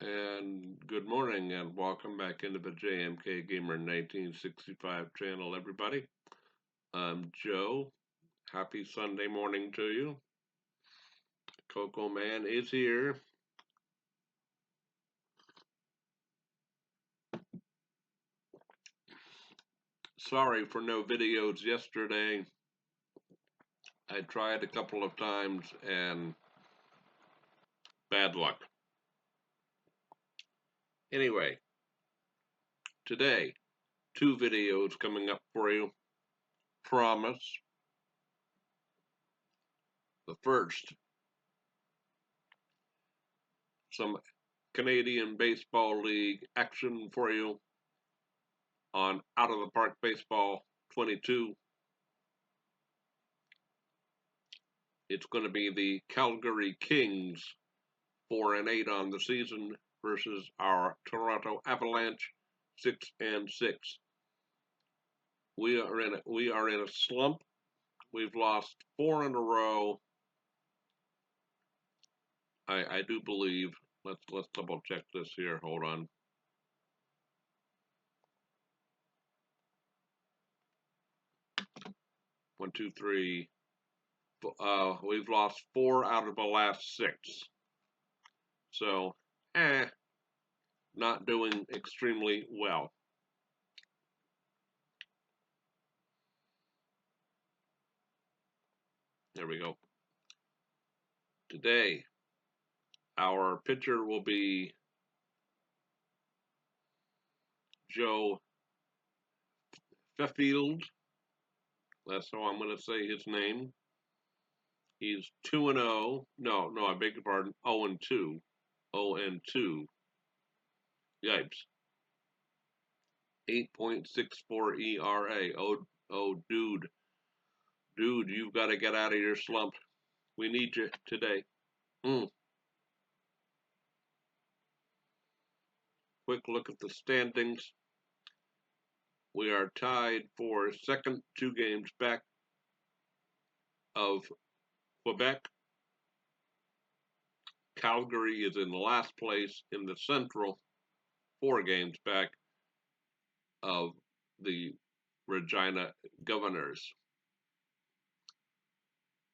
And good morning, and welcome back into the JMK Gamer 1965 channel, everybody. I'm Joe. Happy Sunday morning to you. Coco Man is here. Sorry for no videos yesterday. I tried a couple of times and bad luck. Anyway, today, 2 videos coming up for you. Promise. The first, some Canadian Baseball League action for you on Out of the Park Baseball 22. It's going to be the Calgary Kings 4-8 on the season versus our Toronto Avalanche 6-6. We are in a slump. We've lost 4 in a row. I do believe. Let's double check this here. Hold on. One, two, three. We've lost 4 out of the last 6. So, not doing extremely well. There we go. Today, our pitcher will be Joe Sheffield. That's how I'm going to say his name. He's 2-0. No, I beg your pardon. 0-2. 0-2. Yipes. 8.64 ERA. Oh, dude. Dude, you've got to get out of your slump. We need you today. Quick look at the standings. We are tied for second, 2 games back of Quebec. Calgary is in last place in the Central, 4 games back of the Regina Governors.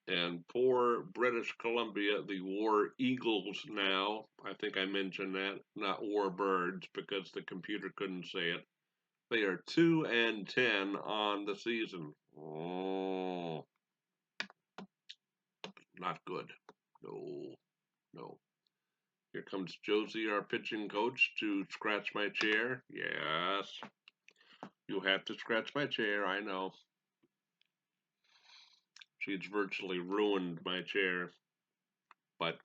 And poor British Columbia, the War Eagles now, I think I mentioned that, not War Birds because the computer couldn't say it. They are 2-10 on the season. Oh, not good. No. Here comes Josie, our pitching coach, to scratch my chair. Yes, you have to scratch my chair, I know. She's virtually ruined my chair, but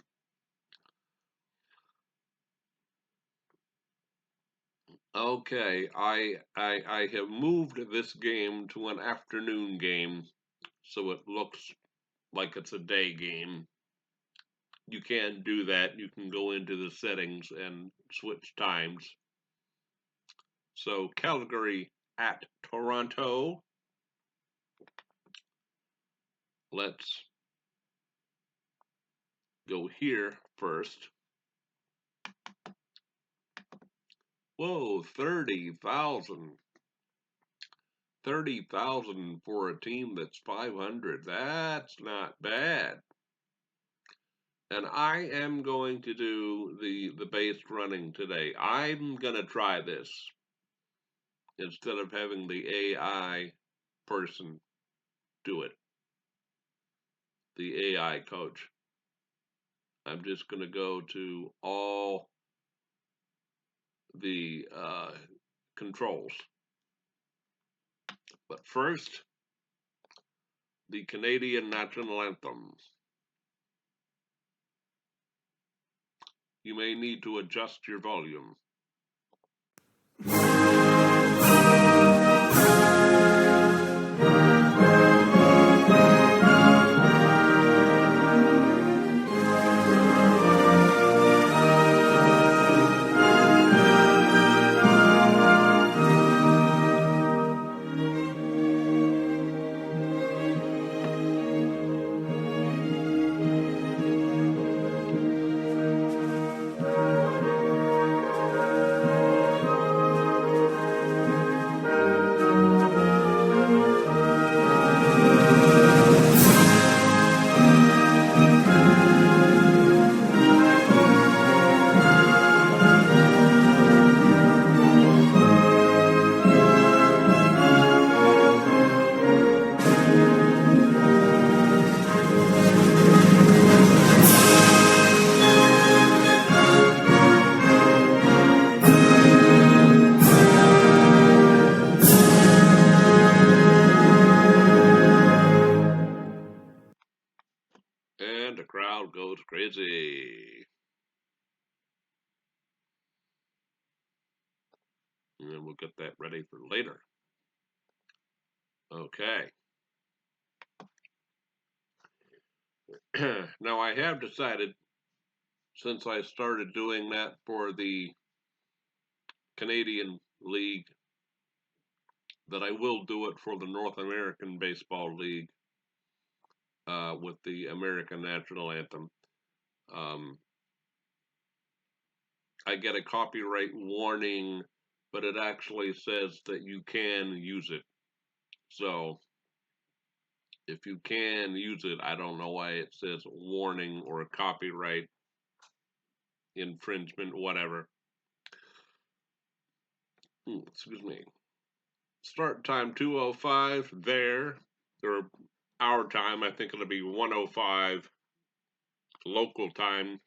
okay, I have moved this game to an afternoon game, so it looks like it's a day game. You can do that. You can go into the settings and switch times. So Calgary at Toronto. Let's go here first. Whoa, 30,000. 30,000 for a team that's 500. That's not bad. And I am going to do the base running today. I'm going to try this instead of having the AI person do it. The AI coach. I'm just going to go to all the controls. But first, the Canadian National Anthem. You may need to adjust your volume. see. And then we'll get that ready for later. Okay. Now I have decided, since I started doing that for the Canadian League, that I will do it for the North American Baseball League with the American National Anthem. I get a copyright warning, but it actually says that you can use it. So if you can use it, I don't know why it says warning or copyright infringement, whatever. Excuse me. Start time 2:05 there, or our time. I think it'll be 1:05 local time.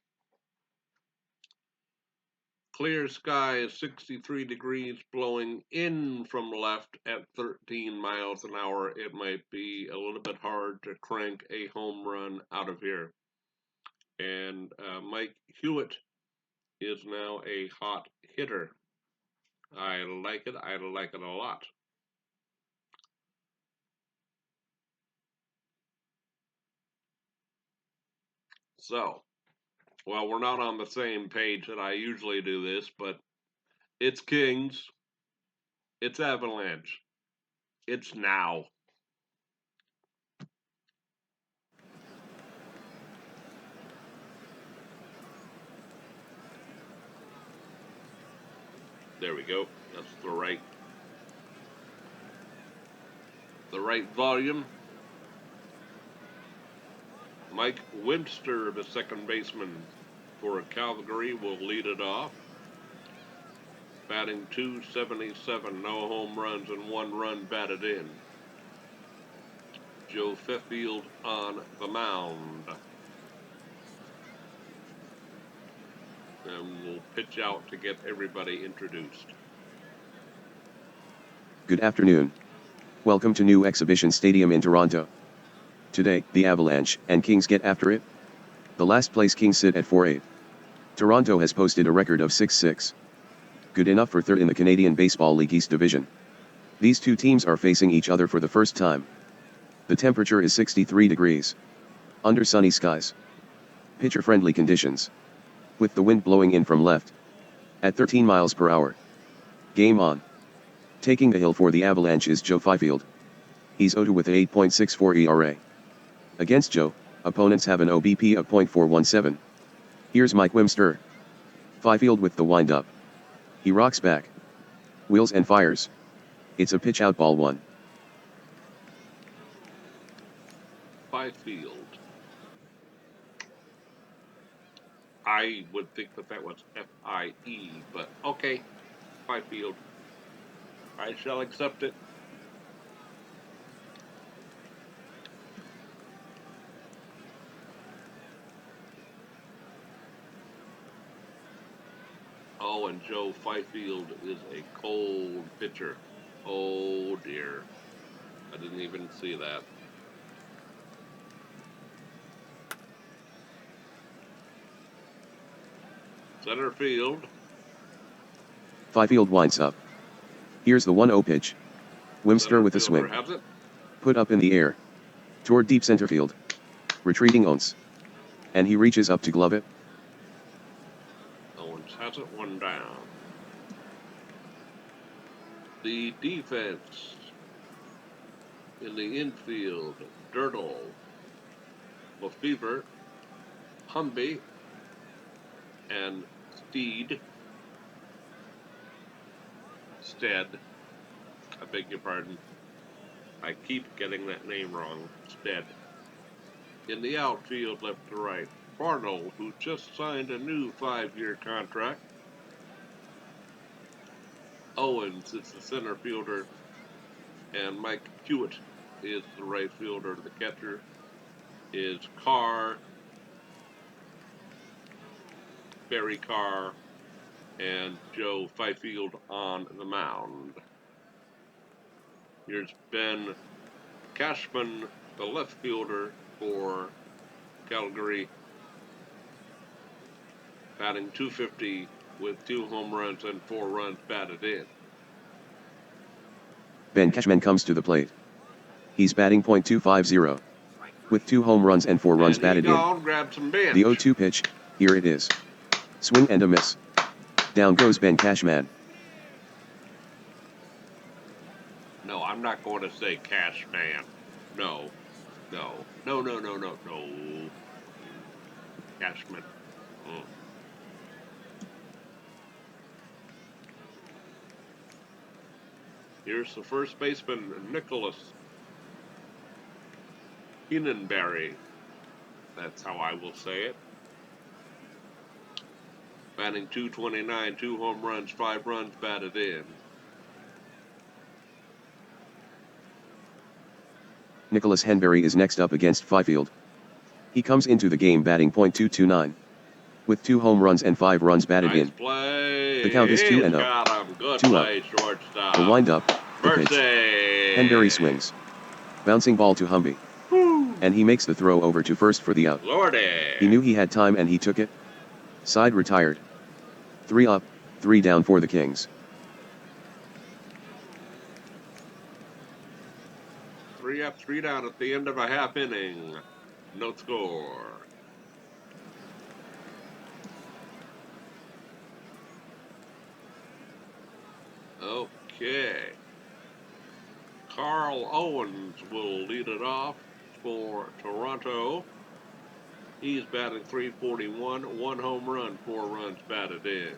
Clear skies, 63 degrees, blowing in from left at 13 miles an hour. It might be a little bit hard to crank a home run out of here. And Mike Hewitt is now a hot hitter. I like it. I like it a lot. So, well, we're not on the same page that I usually do this, but it's Kings. It's Avalanche. It's now. There we go. That's the right volume. Mike Webster, the second baseman for Calgary, will lead it off. Batting .277, no home runs and 1 run batted in. Joe Fifield on the mound. And we'll pitch out to get everybody introduced. Good afternoon. Welcome to New Exhibition Stadium in Toronto. Today, the Avalanche and Kings get after it. The last place Kings sit at 4-8. Toronto has posted a record of 6-6. Good enough for third in the Canadian Baseball League East Division. These two teams are facing each other for the first time. The temperature is 63 degrees. Under sunny skies. Pitcher-friendly conditions. With the wind blowing in from left. At 13 miles per hour. Game on. Taking the hill for the Avalanche is Joe Fifield. He's 0-2 with an 8.64 ERA. Against Joe, opponents have an OBP of .417. Here's Mike Webster. Fifield with the windup. He rocks back. Wheels and fires. It's a pitch out, ball one. Fifield. I would think that was F-I-E, but okay. Fifield. I shall accept it. Oh, and Joe Fifield is a cold pitcher. Oh dear. I didn't even see that. Center field. Fifield winds up. Here's the 1-0 pitch. Webster with a swing. Has it. Put up in the air. Toward deep center field. Retreating Owens. And he reaches up to glove it. Owens has it, one down. The defense in the infield, Dirtle, Lefevre, Humby, and Stead. I beg your pardon. I keep getting that name wrong. Stead. In the outfield, left to right, Barnell, who just signed a new 5-year contract. Owens is the center fielder, and Mike Hewitt is the right fielder. The catcher is Carr, Barry Carr, and Joe Fifield on the mound. Here's Ben Cashman, the left fielder for Calgary. batting .250 with 2 home runs and 4 runs batted in. Ben Cashman comes to the plate. He's batting .250. With 2 home runs and 4 runs batted in. Grab some bench. The 0-2 pitch, here it is. Swing and a miss. Down goes Ben Cashman. No, I'm not going to say Cashman. No. Cashman. Here's the first baseman, Nicholas Hinenberry. That's how I will say it. Batting .229, 2 home runs, 5 runs batted in. Nicholas Henberry is next up against Fifield. He comes into the game batting .229. With 2 home runs and 5 runs batted in. Play. The count is 2-0. Good 2 play, out. shortstop. The windup, the pitch. Henberry swings. Bouncing ball to Humby. And he makes the throw over to first for the out. Lordy. He knew he had time and he took it. Side retired. 3 up, 3 down for the Kings. 3 up, 3 down at the end of a half inning. No score. Okay. Carl Owens will lead it off for Toronto. He's batting .341, 1 home run, 4 runs batted in.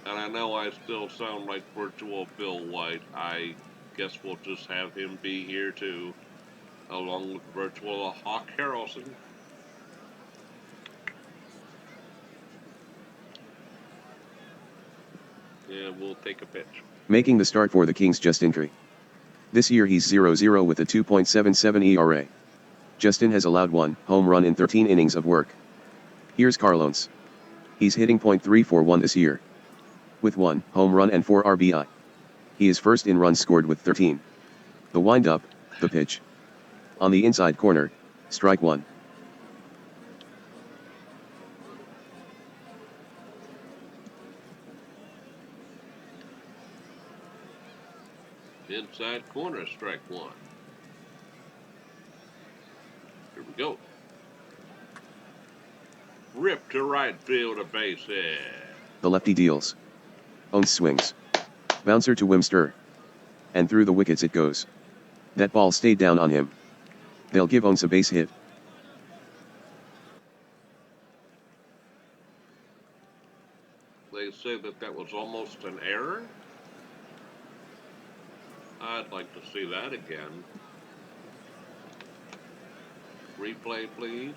And I know I still sound like virtual Bill White. I guess we'll just have him be here too, along with virtual Hawk Harrelson. And we'll take a pitch. Making the start for the Kings, Justin Curry. This year he's 0-0 with a 2.77 ERA. Justin has allowed 1 home run in 13 innings of work. Here's Carl Owens. He's hitting .341 this year. With 1 home run and 4 RBI. He is first in runs scored with 13. The windup, the pitch. On the inside corner, strike 1. Inside corner, strike 1. Here we go. Rip to right field, a base hit. The lefty deals. Owens swings. Bouncer to Wimster. And through the wickets it goes. That ball stayed down on him. They'll give Owens a base hit. They say that was almost an error. I'd like to see that again. Replay, please.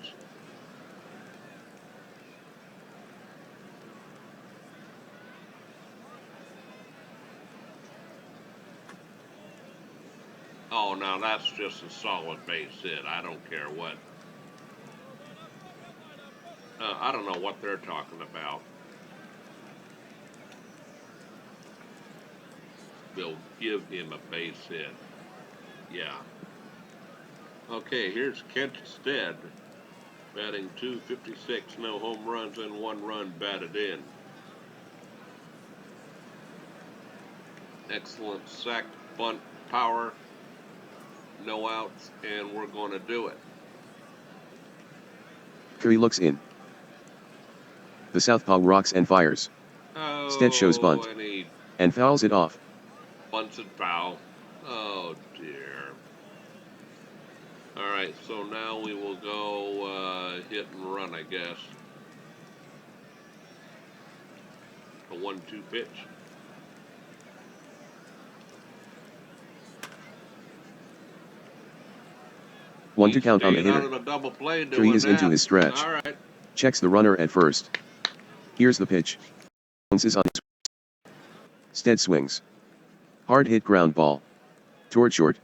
Oh, now that's just a solid base hit. I don't care what. I don't know what they're talking about. They'll give him a base hit. Yeah. Okay, here's Kent Stead, batting .256, no home runs and 1 run batted in. Excellent sack, bunt, power, no outs, and we're going to do it. Curry looks in. The southpaw rocks and fires. Oh, Stead shows bunt. And fouls it off. Bunts and foul. Oh, dear. All right, so now we will go hit and run, I guess. A 1-2 pitch. One to count on the hitter. Curry is into his stretch. All right. Checks the runner at first. Here's the pitch. Owens is on his. Stead swings. Hard hit ground ball. Toward short.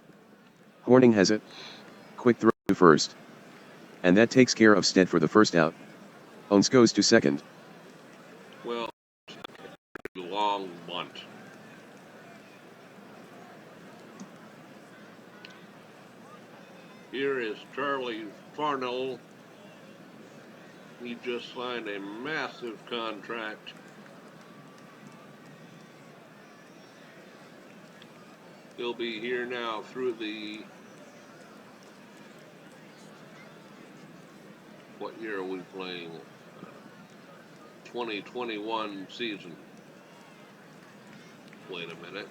Horning has it. Quick throw to first. And that takes care of Stead for the first out. Owens goes to second. Well, long bunt. Here is Charlie Farnell He just signed a massive contract. He'll be here now through the, what year are we playing? 2021 season. Wait a minute.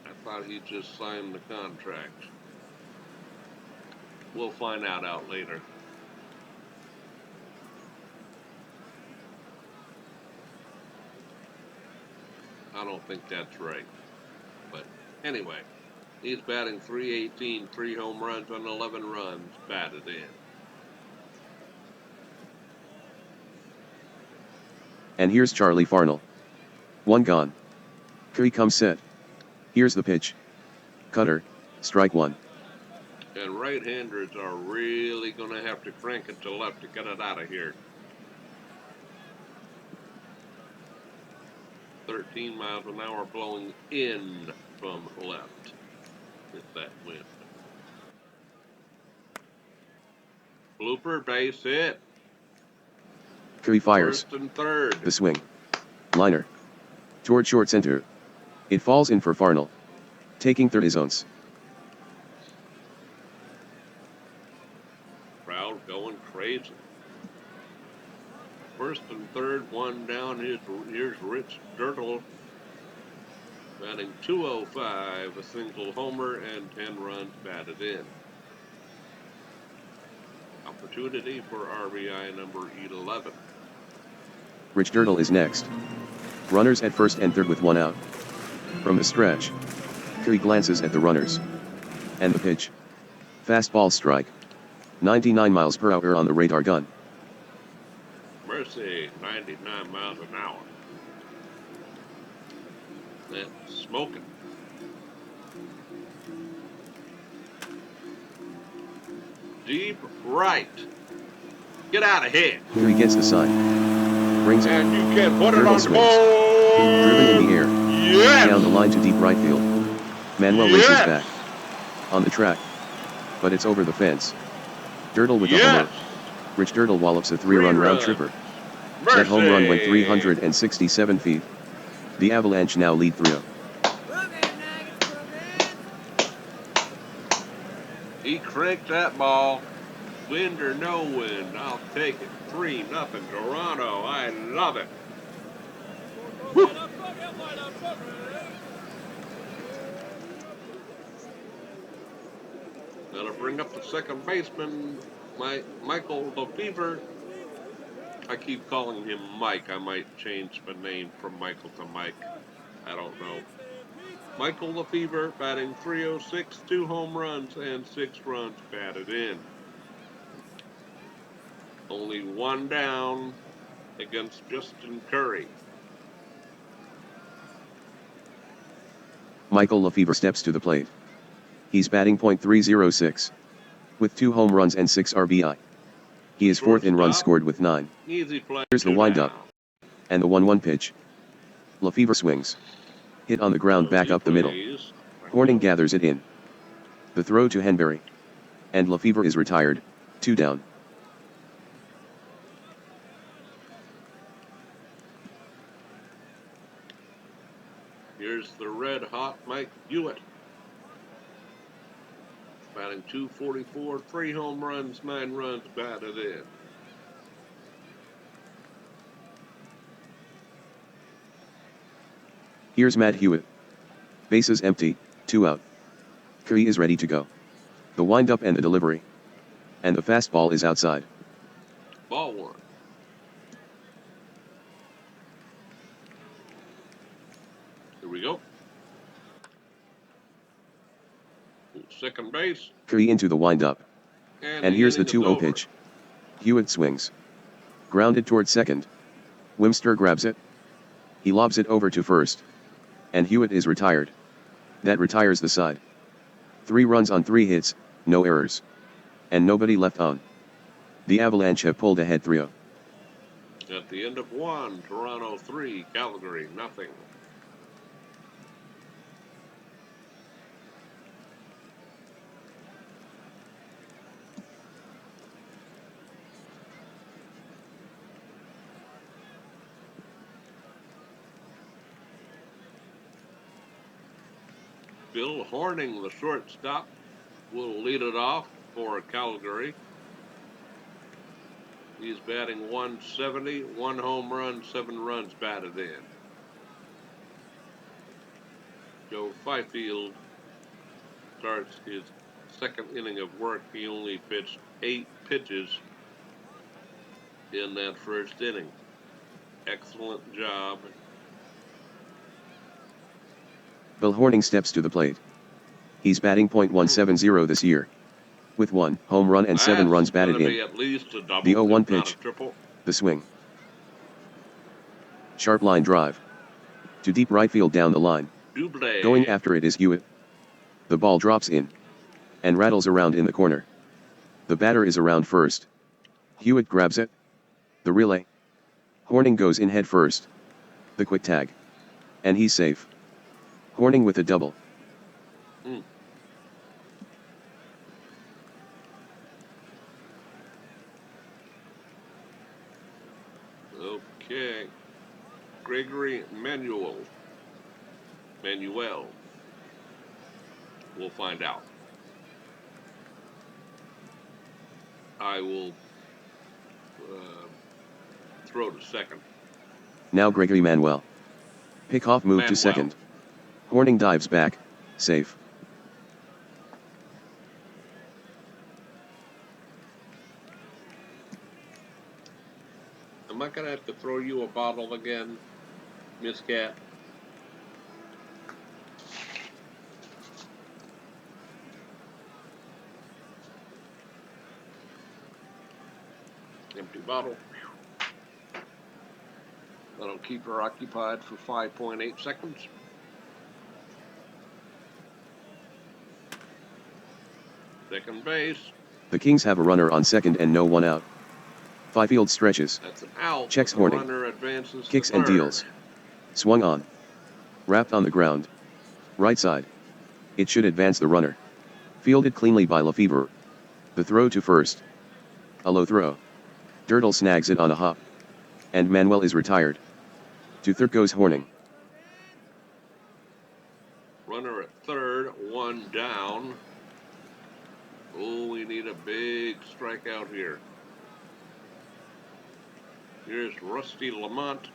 I thought he just signed the contract. We'll find out later. I don't think that's right. But anyway, he's batting .318, 3 home runs and 11 runs batted in. And here's Charlie Farnell. One gone. Here comes set. Here's the pitch. Cutter, strike one. And right-handers are really going to have to crank it to left to get it out of here. 13 miles an hour blowing in from left. Hit that wind. Blooper, base hit. Curry fires. First and third. The swing. Liner. Toward short center. It falls in for Farnell. Taking third is Ounce. Crowd going crazy. First and third, one down. Here's Rich Dirtle batting .205, a single homer and 10 runs batted in. Opportunity for RBI number 11. Rich Dirtle is next. Runners at first and third with one out. From the stretch, Curry glances at the runners. And the pitch. Fastball strike. 99 miles per hour on the radar gun. Mercy, 99 miles an hour. That's smoking. Deep right. Get out of here. Curry gets the sign. Brings it. And you can put it Dirtle on swings. hold. Driven in the air. Yes. Down the line to deep right field. Manuel races back. On the track. But it's over the fence. Dirtle with the homer. Rich Dirtle wallops a 3-run round tripper. Mercy. That home run went 367 feet. The Avalanche now lead 3-0. He cranked that ball. Wind or no wind, I'll take it. 3-0 Toronto. I love it. Woo. That'll bring up the second baseman, Michael Lefevre. I keep calling him Mike. I might change the name from Michael to Mike. I don't know. Michael Lefevre batting .306, 2 home runs and 6 runs batted in. Only one down against Justin Curry. Michael Lefevre steps to the plate. He's batting .306. With 2 home runs and 6 RBI. He is fourth in runs scored with 9. Easy play. Here's the windup. And the 1-1 pitch. Lefevre swings. Hit on the ground back up the middle. Horning gathers it in. The throw to Henberry. And Lefevre is retired, 2 down. Here's the red-hot Mike Hewitt. Batting .244, 3 home runs, 9 runs batted in. Here's Matt Hewitt. Bases empty, 2 out. Curry is ready to go. The windup and the delivery. And the fastball is outside. Ball one. Here we go. Second base. Curry into the windup. And here's the 2-0 pitch. Hewitt swings. Grounded toward second. Wimster grabs it. He lobs it over to first. And Hewitt is retired. That retires the side. 3 runs on 3 hits, no errors. And nobody left on. The Avalanche have pulled ahead 3-0. At the end of 1, Toronto 3, Calgary nothing. Bill Horning, the shortstop, will lead it off for Calgary. He's batting 170, 1 home run, 7 runs batted in. Joe Fifield starts his second inning of work. He only pitched 8 pitches in that first inning. Excellent job. Bill Horning steps to the plate. He's batting .170 this year, with 1 home run and 7 runs batted in. At least a double, The 0-1 pitch, the swing. Sharp line drive. To deep right field down the line. Double. Going after it is Hewitt. The ball drops in and rattles around in the corner. The batter is around first. Hewitt grabs it. The relay. Horning goes in head first. The quick tag. And he's safe. Horning with a double. Okay. Gregory Manuel. We'll find out. I will throw to second. Now Gregory Manuel. Pickoff move to second. Horning dives back, safe. Am I gonna have to throw you a bottle again, Miss Cat? Empty bottle. That'll keep her occupied for 5.8 seconds. Second base. The Kings have a runner on second and no one out. Fifield stretches. That's an out. Checks Horning. Kicks and deals. Swung on. Wrapped on the ground. Right side. It should advance the runner. Fielded cleanly by Lefevre. The throw to first. A low throw. Dirtle snags it on a hop. And Manuel is retired. To third goes Horning. Runner at third, 1 down. Oh, we need a big strikeout here. Here's Rusty Lamont,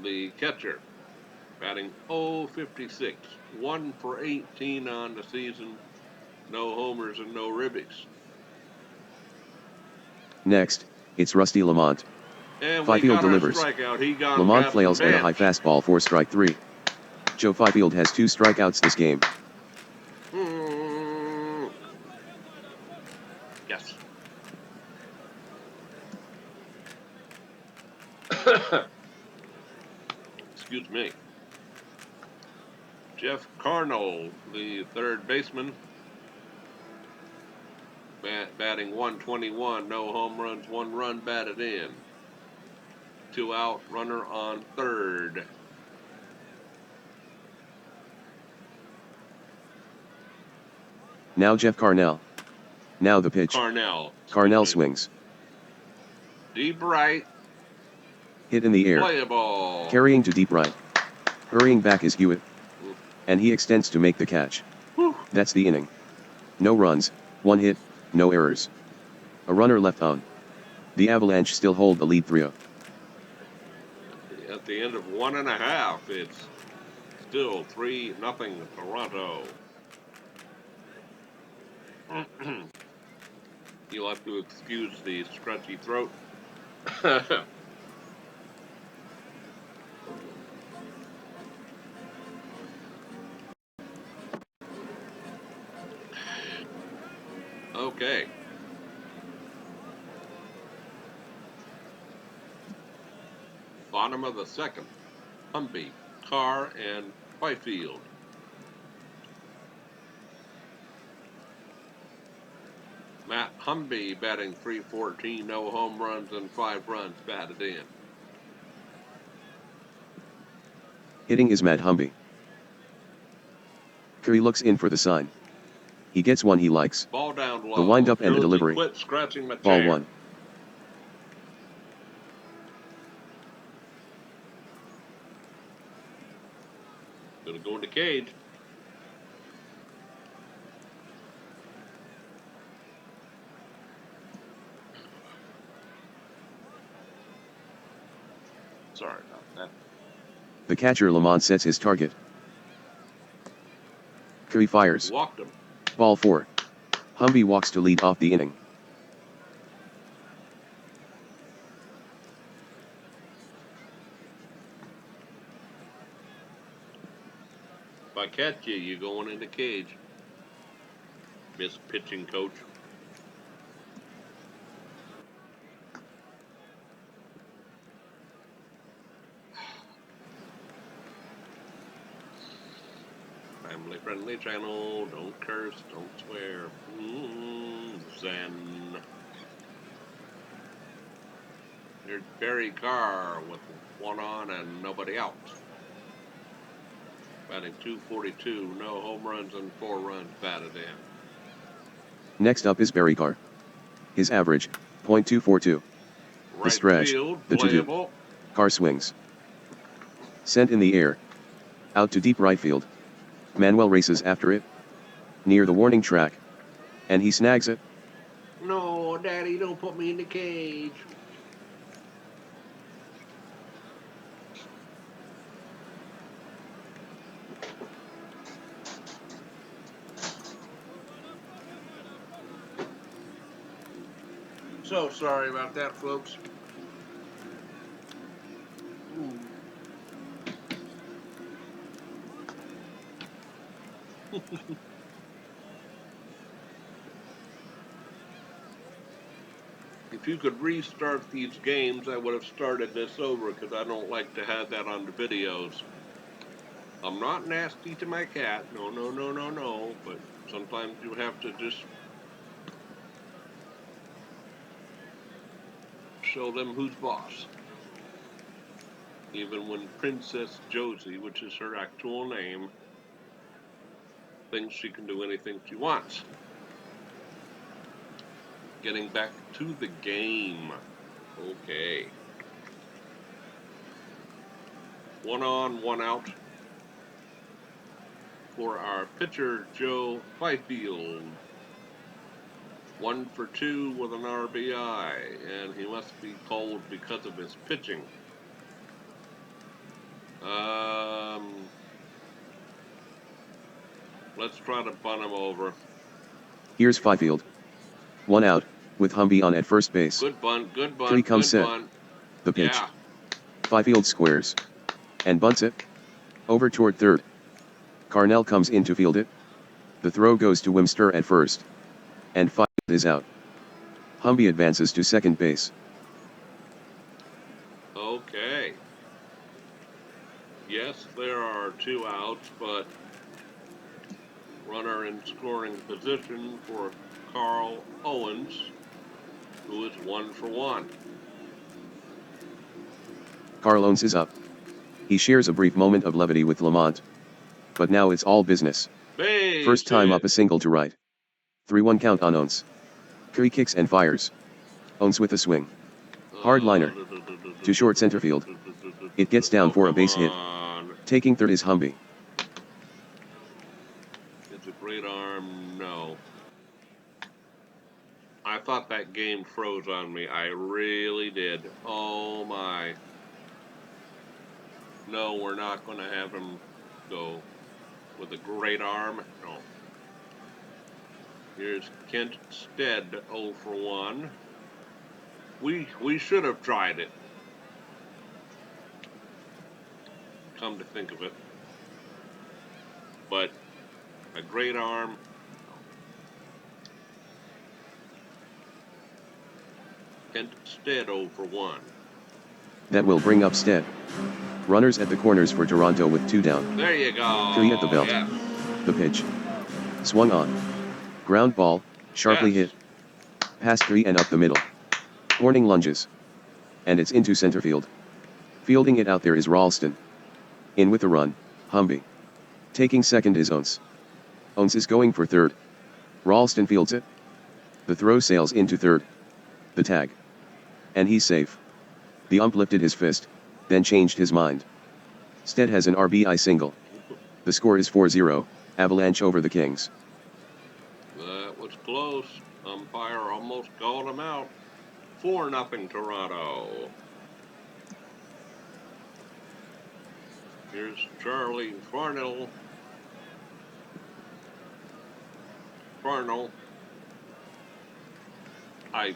the catcher, batting .056, 1 for 18 on the season, no homers and no ribbies. Next, it's Rusty Lamont. And Fifield delivers. Lamont flails and a high fastball for strike 3. Joe Fifield has 2 strikeouts this game. Yes. Excuse me. Jeff Carnell, the third baseman, batting 121, no home runs, 1 run batted in. 2 out, runner on third. Now Jeff Carnell. Now the pitch. Carnell swings. Deep right. Hit in the air. Play a ball. Carrying to deep right. Hurrying back is Hewitt. And he extends to make the catch. That's the inning. No runs, 1 hit, no errors. A runner left on. The Avalanche still hold the lead 3-0. At the end of 1.5, it's still 3-0 Toronto. You'll have to excuse the scratchy throat. Okay. Bottom of the second. Humby, Carr, and Fifield. Matt Humby batting .314, no home runs and 5 runs batted in. Hitting is Matt Humby. Curry looks in for the sign. He gets one he likes. Ball down low. The windup and the delivery. Quit scratching my Ball chair. 1. Gonna Going to cage. Sorry about that. The catcher Lamont sets his target. Curry fires. Walked him. Ball 4. Humby walks to lead off the inning. If I catch you, you're going in the cage. Miss pitching coach. Family friendly channel. Don't curse. Don't swear. Zen. Here's Barry Carr with one on and nobody out. Batting .242. No home runs and 4 runs batted in. Next up is Barry Carr. His average, .242. Right The stretch, field, the 2-2. playable. Carr swings. Sent in the air. Out to deep right field. Manuel races after it. Near the warning track. And he snags it. No, Daddy, don't put me in the cage. So sorry about that, folks. If you could restart these games, I would have started this over because I don't like to have that on the videos. I'm not nasty to my cat. No, no, no, no, no. But sometimes you have to just show them who's boss. Even when Princess Josie, which is her actual name, thinks she can do anything she wants. Getting back to the game. Okay. 1 on, 1 out for our pitcher, Joe Fifield. 1 for 2 with an RBI, and he must be called because of his pitching. Let's try to bunt him over. Here's Fifield. 1 out, with Humby on at first base. Good bunt, good bunt, 3 comes good set. bunt. The pitch. Yeah. Fifield squares. And bunts it. Over toward third. Carnell comes in to field it. The throw goes to Wimster at first. And Fifield is out. Humby advances to second base. Okay. Yes, there are 2 outs, but runner in scoring position for Carl Owens, who is 1 for 1. Carl Owens is up. He shares a brief moment of levity with Lamont. But now it's all business. Base First time hit. up, a single to right. 3-1 count on Owens. Curry kicks and fires. Owens with a swing. Hard liner. To short center field. It gets down for a base hit. Taking third is Humby. It's a great arm. No. I thought that game froze on me. I really did. Oh my. No, we're not going to have him go with a great arm. No. Here's Kent Stead, 0 for 1. We should have tried it. Come to think of it. But a great arm. Kent Stead, 0 for 1. That will bring up Stead. Runners at the corners for Toronto with 2 down. There you go. Curry at the belt. Yes. The pitch. Swung on. Ground ball, sharply Yes. hit. Past Curry and up the middle. Horning lunges. And it's into center field. Fielding it out there is Ralston. In with the run, Humby. Taking second is Owens. Owens is going for third. Ralston fields it. The throw sails into third. The tag. And he's safe. The ump lifted his fist, then changed his mind. Stead has an RBI single. The score is 4-0, Avalanche over the Kings. That was close. Umpire almost called him out. 4-0 Toronto. Here's Charlie Farnell. I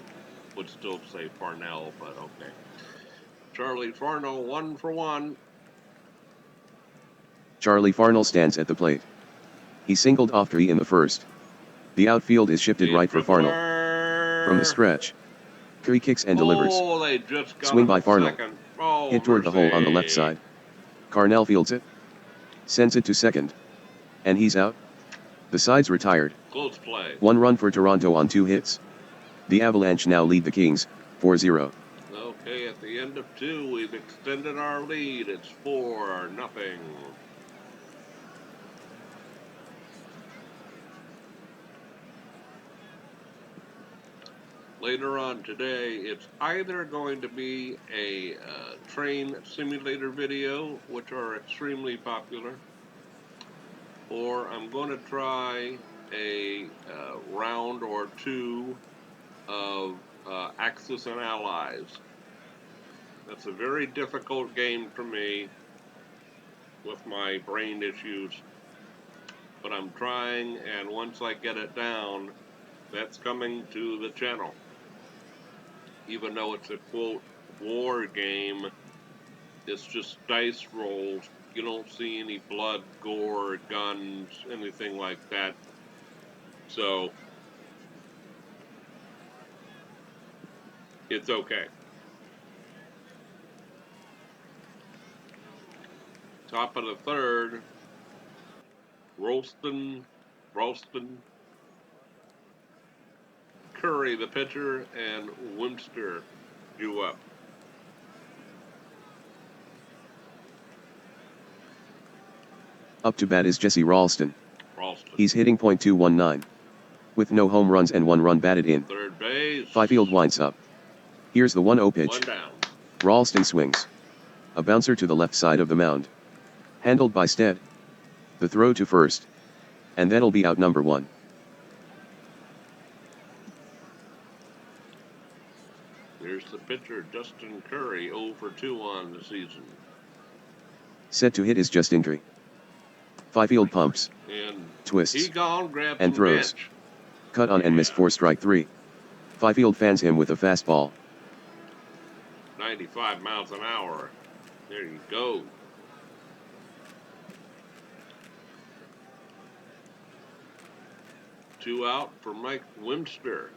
would still say Farnell, but okay. Charlie Farnell, 1-for-1. Charlie Farnell stands at the plate. He singled off Tree in the first. The outfield is shifted right for Farnell. From the stretch, Tree kicks and delivers. Oh, they just got Swing him by at Farnell. second. Oh, Hit toward the hole on the left mercy. side. Carnell fields it. Sends it to second. And he's out. The side's retired. Close play. 1 run for Toronto on 2 hits. The Avalanche now lead the Kings, 4-0. Okay, at the end of 2, we've extended our lead. It's 4-0. Later on today, it's either going to be a train simulator video, which are extremely popular, or I'm going to try a round or 2 of Axis and Allies. That's a very difficult game for me with my brain issues, but I'm trying, and once I get it down, that's coming to the channel. Even though it's a quote war game, it's just dice rolls. You don't see any blood, gore, guns, anything like that. So it's okay. Top of the third, Ralston, Curry, the pitcher, and Wimster due up. Up to bat is Jesse Ralston. He's hitting .219. With no home runs and 1 run batted in. Third base. Fifield winds up. Here's the 1-0 pitch. 1 down. Ralston swings. A bouncer to the left side of the mound. Handled by Stead. The throw to first. And that'll be out number 1. Here's the pitcher, Justin Curry, 0-for-2 on the season. Set to hit is Justin Curry. Fifield pumps. And twists. He gone, grabs and throws. Bench. Cut on and missed for strike 3. Fifield fans him with a fastball. 95 miles an hour. There you go. Two out for Mike Wimster.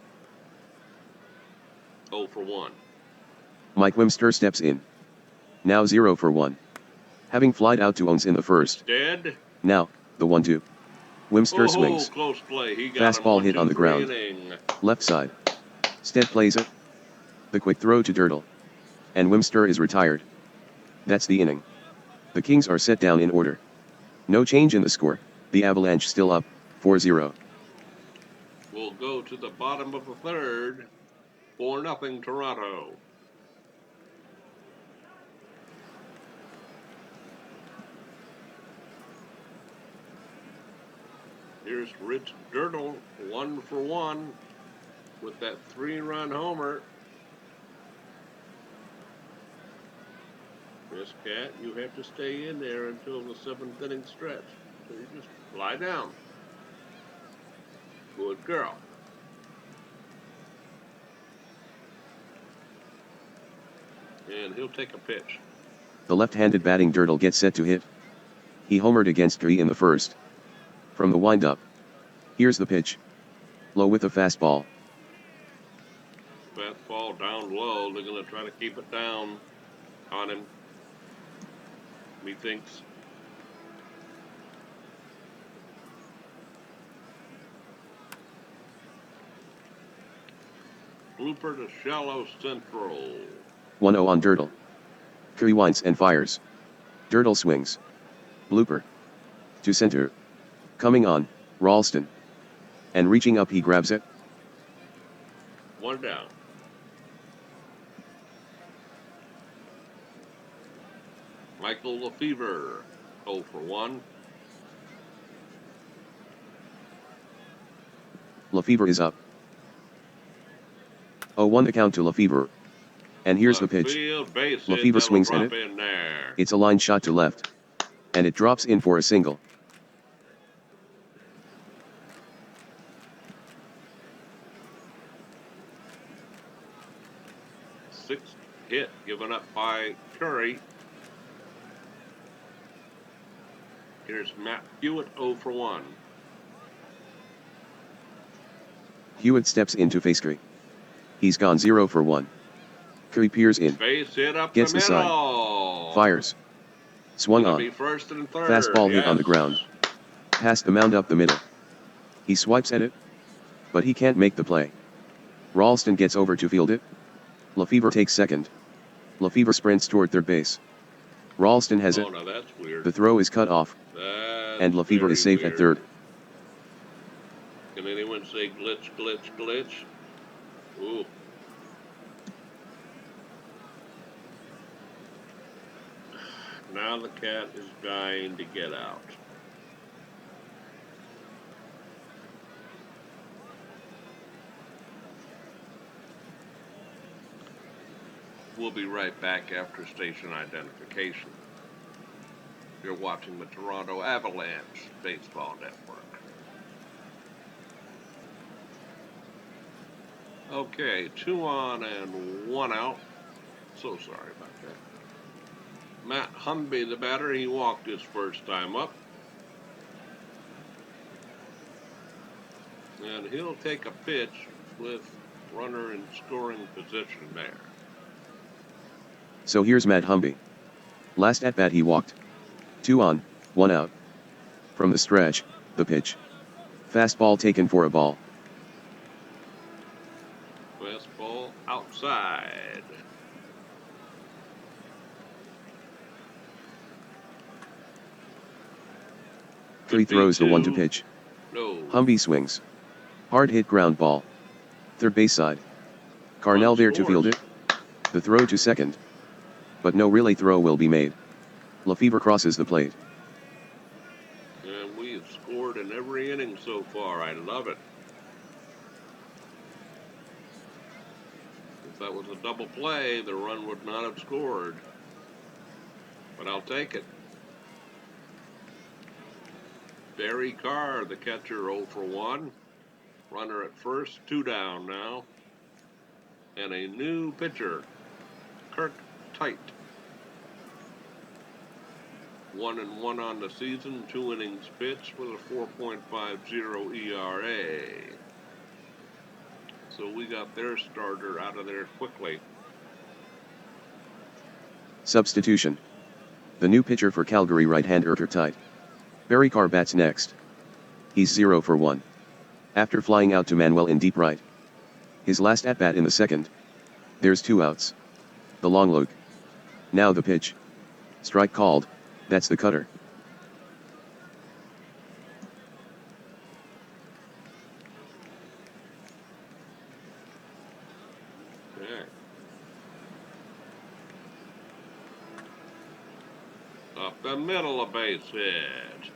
0-for-1. Mike Wimster steps in. Now 0-for-1. Having flied out to Owens in the first. Dead. Now, the 1-2. Wimster swings. Close play. He got Fastball him hit on the ground. inning. Left side. Stead plays it. The quick throw to Dirtle. And Wimster is retired. That's the inning. The Kings are set down in order. No change in the score. The Avalanche still up, 4-0. We'll go to the bottom of the third. 4-0 Toronto. Here's Rich Dirtle, 1-for-1 with that 3-run homer. Miss Cat, you have to stay in there until the 7th inning stretch. So you just lie down. Good girl. And he'll take a pitch. The left-handed batting Dirtle gets set to hit. He homered against Tree in the first. From the windup. Here's the pitch. Low with a fastball. Fastball down low. They're going to try to keep it down on him. Methinks. Blooper to shallow central. 1-0 on Dirtle. Tree winds and fires. Dirtle swings. Blooper. To center. Coming on, Ralston. And reaching up he grabs it. 1 down. Michael Lefevre, 0-for-1. Lefevre is up. 0-1 the count to Lefevre. And here's the Left pitch. field, base hit, Lefevre that'll swings at drop it. in there. It's a line shot to left. And it drops in for a single. Sixth hit given up by Curry. Here's Matt Hewitt 0 for 1. Hewitt steps in to face Curry. He's gone 0 for 1. Curry peers in. Base hit up Gets the the sign. middle. Fires. Swung Gonna on. be first and third. Fastball hit Yes. on the ground. Past the mound up the middle. He swipes at it. But he can't make the play. Ralston gets over to field it. Lefevre takes second. Lefevre sprints toward third base. Ralston has it. Oh, no, that's weird. The throw is cut off. That's And Lefevre is safe weird. at third. Can anyone say glitch, glitch, glitch? Ooh. Now the cat is dying to get out. We'll be right back after station identification. You're watching the Toronto Avalanche Baseball Network. Okay, 2 on and 1 out. So sorry about that. Matt Humby, the batter, he walked his first time up. And he'll take a pitch with runner in scoring position there. So here's Matt Humby. Last at bat he walked. 2 on, 1 out. From the stretch, the pitch. Fastball taken for a ball. Fastball outside. Curry throws the 1-2 pitch. No. Humby swings. Hard hit ground ball. Third base side. Carnell there to field it. The throw to second. But no relay throw will be made. Lefevre crosses the plate. And we have scored in every inning so far. I love it. If that was a double play, the run would not have scored. But I'll take it. Barry Carr, the catcher, 0 for 1. Runner at first, 2 down now. And a new pitcher, Kirk Tite. 1 and 1 on the season, 2 innings pitched with a 4.50 ERA. So we got their starter out of there quickly. Substitution. The new pitcher for Calgary, right-hander Kirk Tite. Barry Carr bats next. He's 0 for 1. After flying out to Manuel in deep right. His last at-bat in the second. There's 2 outs. The long look. Now the pitch. Strike called. That's the cutter. Okay. Up the middle, a base hit.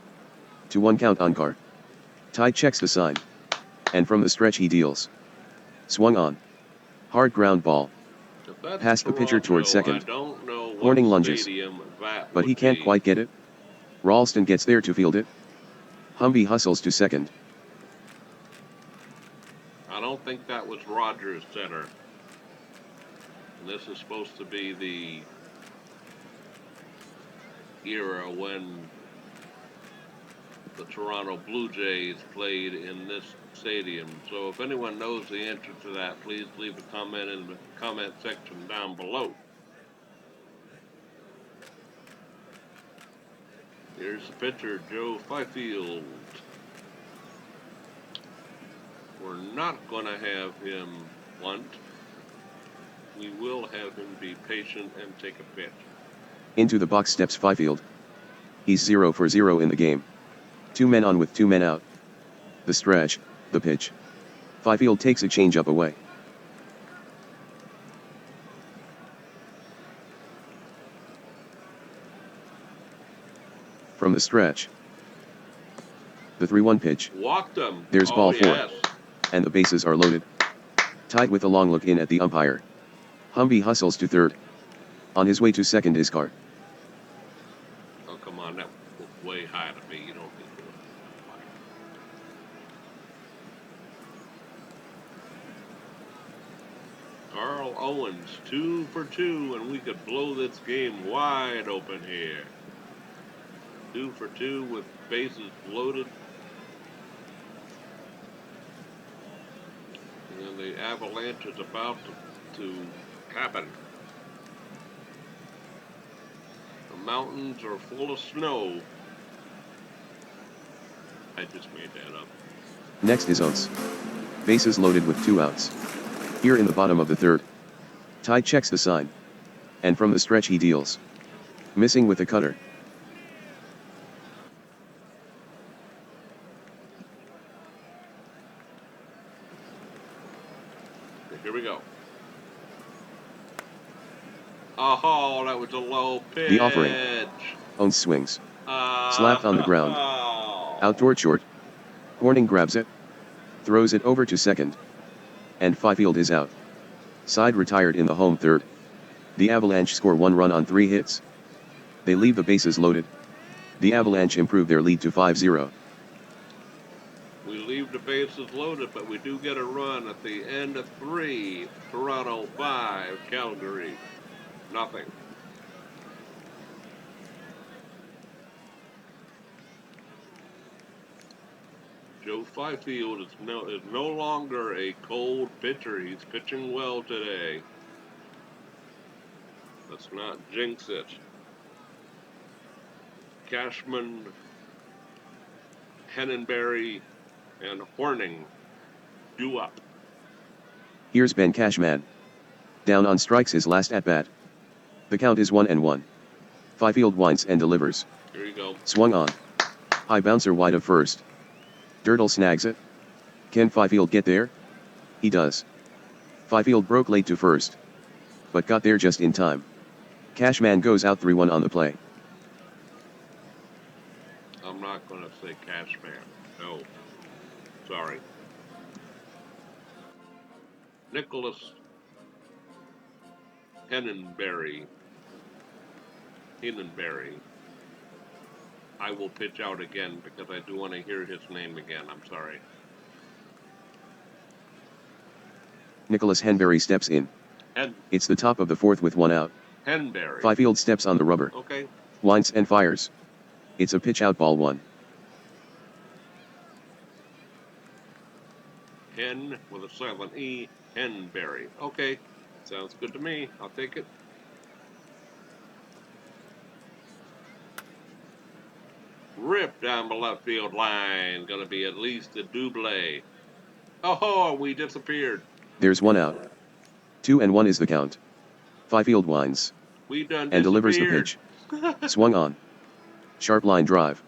2-1 count on Carr. Tite checks the sign. And from the stretch he deals. Swung on. Hard ground ball. Past the pitcher toward second. I don't know what Horning lunges. stadium that But he would can't be. quite get it. Ralston gets there to field it. Humby hustles to second. I don't think that was Rogers Center. And this is supposed to be the era when the Toronto Blue Jays played in this stadium. So if anyone knows the answer to that, please leave a comment in the comment section down below. Here's the pitcher, Joe Fifield. We're not going to have him bunt. We will have him be patient and take a pitch. Into the box steps Fifield. He's 0 for 0 in the game. 2 men on with 2 men out. The stretch, the pitch. Fifield takes a changeup away. From the stretch. The 3-1 pitch. Walked him. There's ball 4. Yes. and the bases are loaded. Tied with a long look in at the umpire. Humby hustles to third. On his way to second is Carr. Oh, come on, that was way high to me. You don't need to. Carl Owens, 2 for 2, and we could blow this game wide open here. 2 for 2 with bases loaded. And the Avalanche is about to happen. The mountains are full of snow. I just made that up. Next is Oates. Bases loaded with 2 outs. Here in the bottom of the third. Ty checks the sign. And from the stretch he deals. Missing with a cutter. Here we go. Oh, that was a low pitch. The offering. Oates swings. Slapped on the ground. Out toward short. Horning grabs it. Throws it over to second. And Fifield is out. Side retired in the home third. The Avalanche score 1 run on 3 hits. They leave the bases loaded. The Avalanche improve their lead to 5-0. We leave the bases loaded, but we do get a run at the end of 3. Toronto 5, Calgary nothing. Joe Fifield is no longer a cold pitcher. He's pitching well today. Let's not jinx it. Cashman, Hennenberry, and Horning due up. Here's Ben Cashman. Down on strikes his last at-bat. The count is 1-1. Fifield winds and delivers. Here you go. Swung on. High bouncer wide of first. Dirtle snags it. Can Fifield get there? He does. Fifield broke late to first. But got there just in time. Cashman goes out 3-1 on the play. I'm not going to say Cashman. No. Sorry. Nicholas Hennenberry. I will pitch out again because I do want to hear his name again. I'm sorry. Nicholas Henberry steps in. It's the top of the fourth with 1 out. Henberry. Fifield steps on the rubber. Okay. Winds and fires. It's a pitch out, ball 1. Hen with a silent E. Henberry. Okay. Sounds good to me. I'll take it. Rip down the left field line. Gonna be at least a double. Oh, we disappeared. There's 1 out. 2-1 is the count. Fifield winds. We done and delivers the pitch. Swung on. Sharp line drive.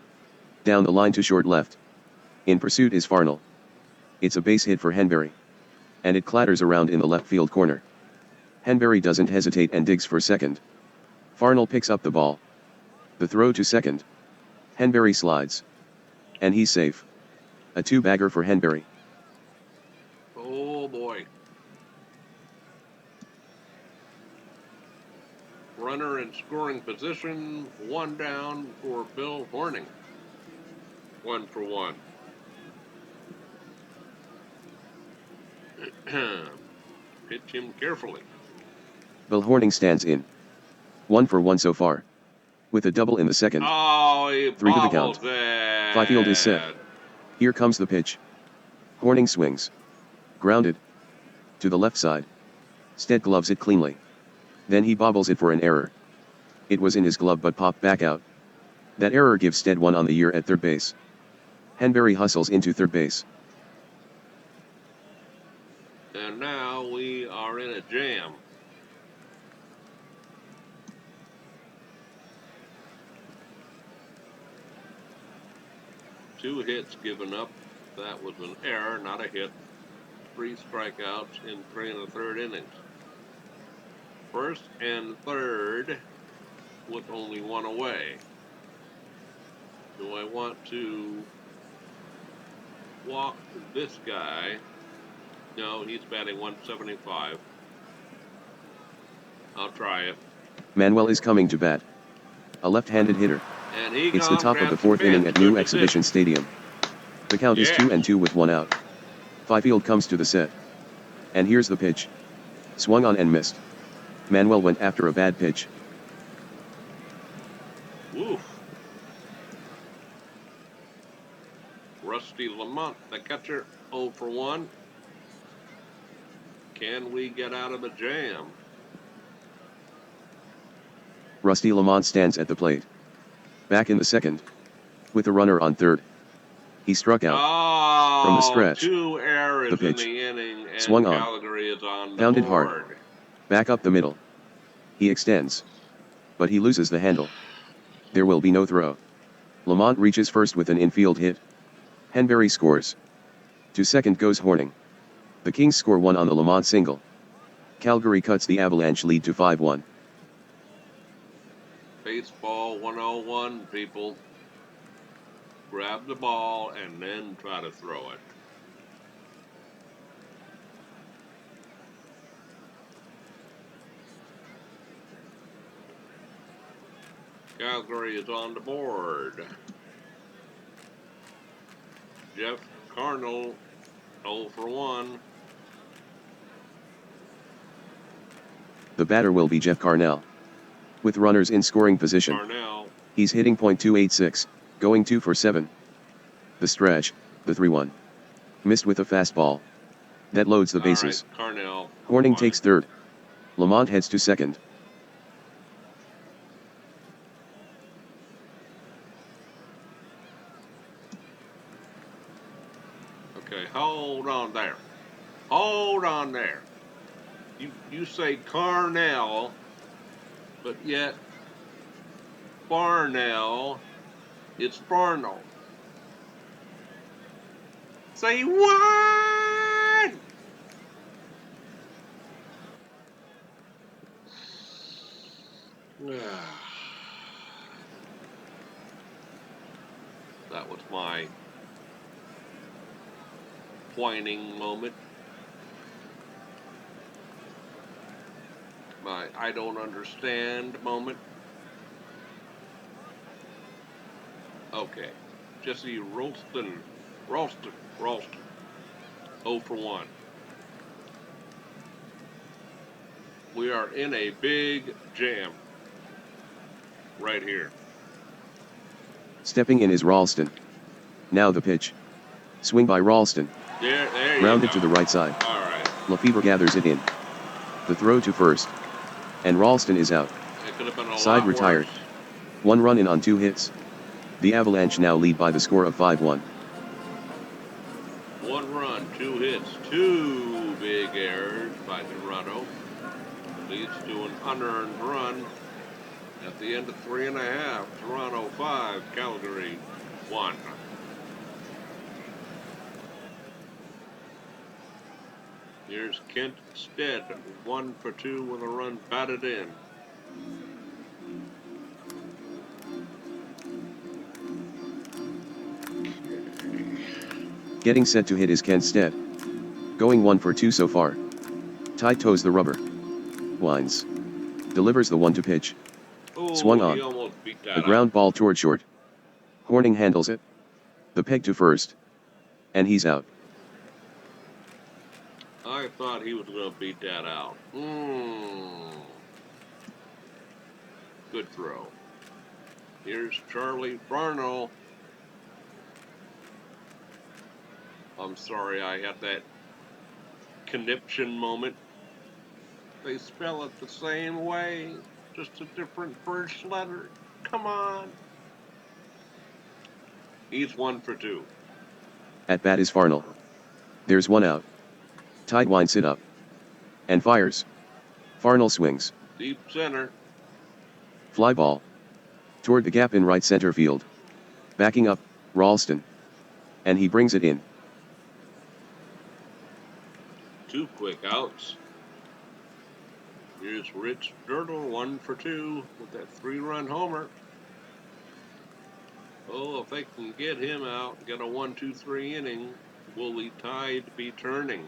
Down the line to short left. In pursuit is Farnell. It's a base hit for Henberry. And it clatters around in the left field corner. Henberry doesn't hesitate and digs for second. Farnell picks up the ball. The throw to second. Henberry slides. And he's safe. A 2-bagger for Henberry. Oh boy. Runner in scoring position, 1 down for Bill Horning. 1 for 1. Pitch him carefully. Bill Horning stands in. 1 for 1 so far. With a double in the second. Oh, he 3 to the count. that. Fifield is set. Here comes the pitch. Horning swings. Grounded. To the left side. Stead gloves it cleanly. Then he bobbles it for an error. It was in his glove but popped back out. That error gives Stead 1 on the year at third base. Henberry hustles into third base. And now we are in a jam. Two hits given up. That was an error, not a hit. 3 strikeouts in 3 1/3 innings. First and third with only 1 away. Do I want to walk this guy No, he's batting 175. I'll try it. Manuel is coming to bat. A left-handed hitter. And he It's the comes top of the at the 4th inning pitch. at Good New Exhibition decision. Stadium. The count is Yes. 2-2 with 1 out. Fifield comes to the set. And here's the pitch. Swung on and missed. Manuel went after a bad pitch. Woof. Rusty Lamont, the catcher, 0 for 1. Can we get out of the jam? Rusty Lamont stands at the plate. Back in the second. With a runner on third. He struck out. Oh, From the stretch. 2 errors The pitch. in the inning, and Swung on. Calgary is on the Pounded board. hard. Back up the middle. He extends. But he loses the handle. There will be no throw. Lamont reaches first with an infield hit. Henberry scores. To second goes Horning. The Kings score 1 on the Lamont single. Calgary cuts the Avalanche lead to 5-1. Baseball 101, people. Grab the ball and then try to throw it. Calgary is on the board. Jeff Carnell, 0 for 1. The batter will be Jeff Carnell. With runners in scoring position. Carnell. He's hitting .286, going 2 for 7. The stretch, the 3-1. Missed with a fastball. That loads the bases. All right, Carnell. Horning Fine. takes third. Lamont heads to second. Okay, hold on there. Hold on there. You say Carnell, but yet Farnell, it's Farnell. Say what? That was my whining moment. My I don't understand moment. Okay. Jesse Ralston. 0 for 1. We are in a big jam right here. Stepping in is Ralston. Now the pitch. Swing by Ralston. There you Rounded go. to the right side. All right. Lefevre gathers it in. The throw to first. And Ralston is out. It could have been a Side lot retired. worse. 1 run in on 2 hits. The Avalanche now lead by the score of 5-1. 1 run, 2 hits, 2 big errors by Toronto. Leads to an unearned run at the end of 3.5. Toronto 5, Calgary 1. Here's Kent Stead, 1 for 2 with a run batted in. Getting set to hit is Kent Stead. Going 1 for 2 so far. Tight toes the rubber. Winds. Delivers the 1-2 pitch. Oh, Swung he on. almost beat that A ground ball toward short. Horning handles it. The peg to first. And he's out. I thought he was going to beat that out. Good throw. Here's Charlie Farnell. I'm sorry I had that conniption moment. They spell it the same way, just a different first letter. Come on. He's 1 for 2. At bat is Farnell. There's 1 out. Tide winds it up. And fires. Farnell swings. Deep center. Fly ball. Toward the gap in right center field. Backing up, Ralston. And he brings it in. 2 quick outs. Here's Rich Dirtle, 1 for 2 with that 3-run homer. Oh, if they can get him out, get a 1-2-3 inning, will the tide be turning?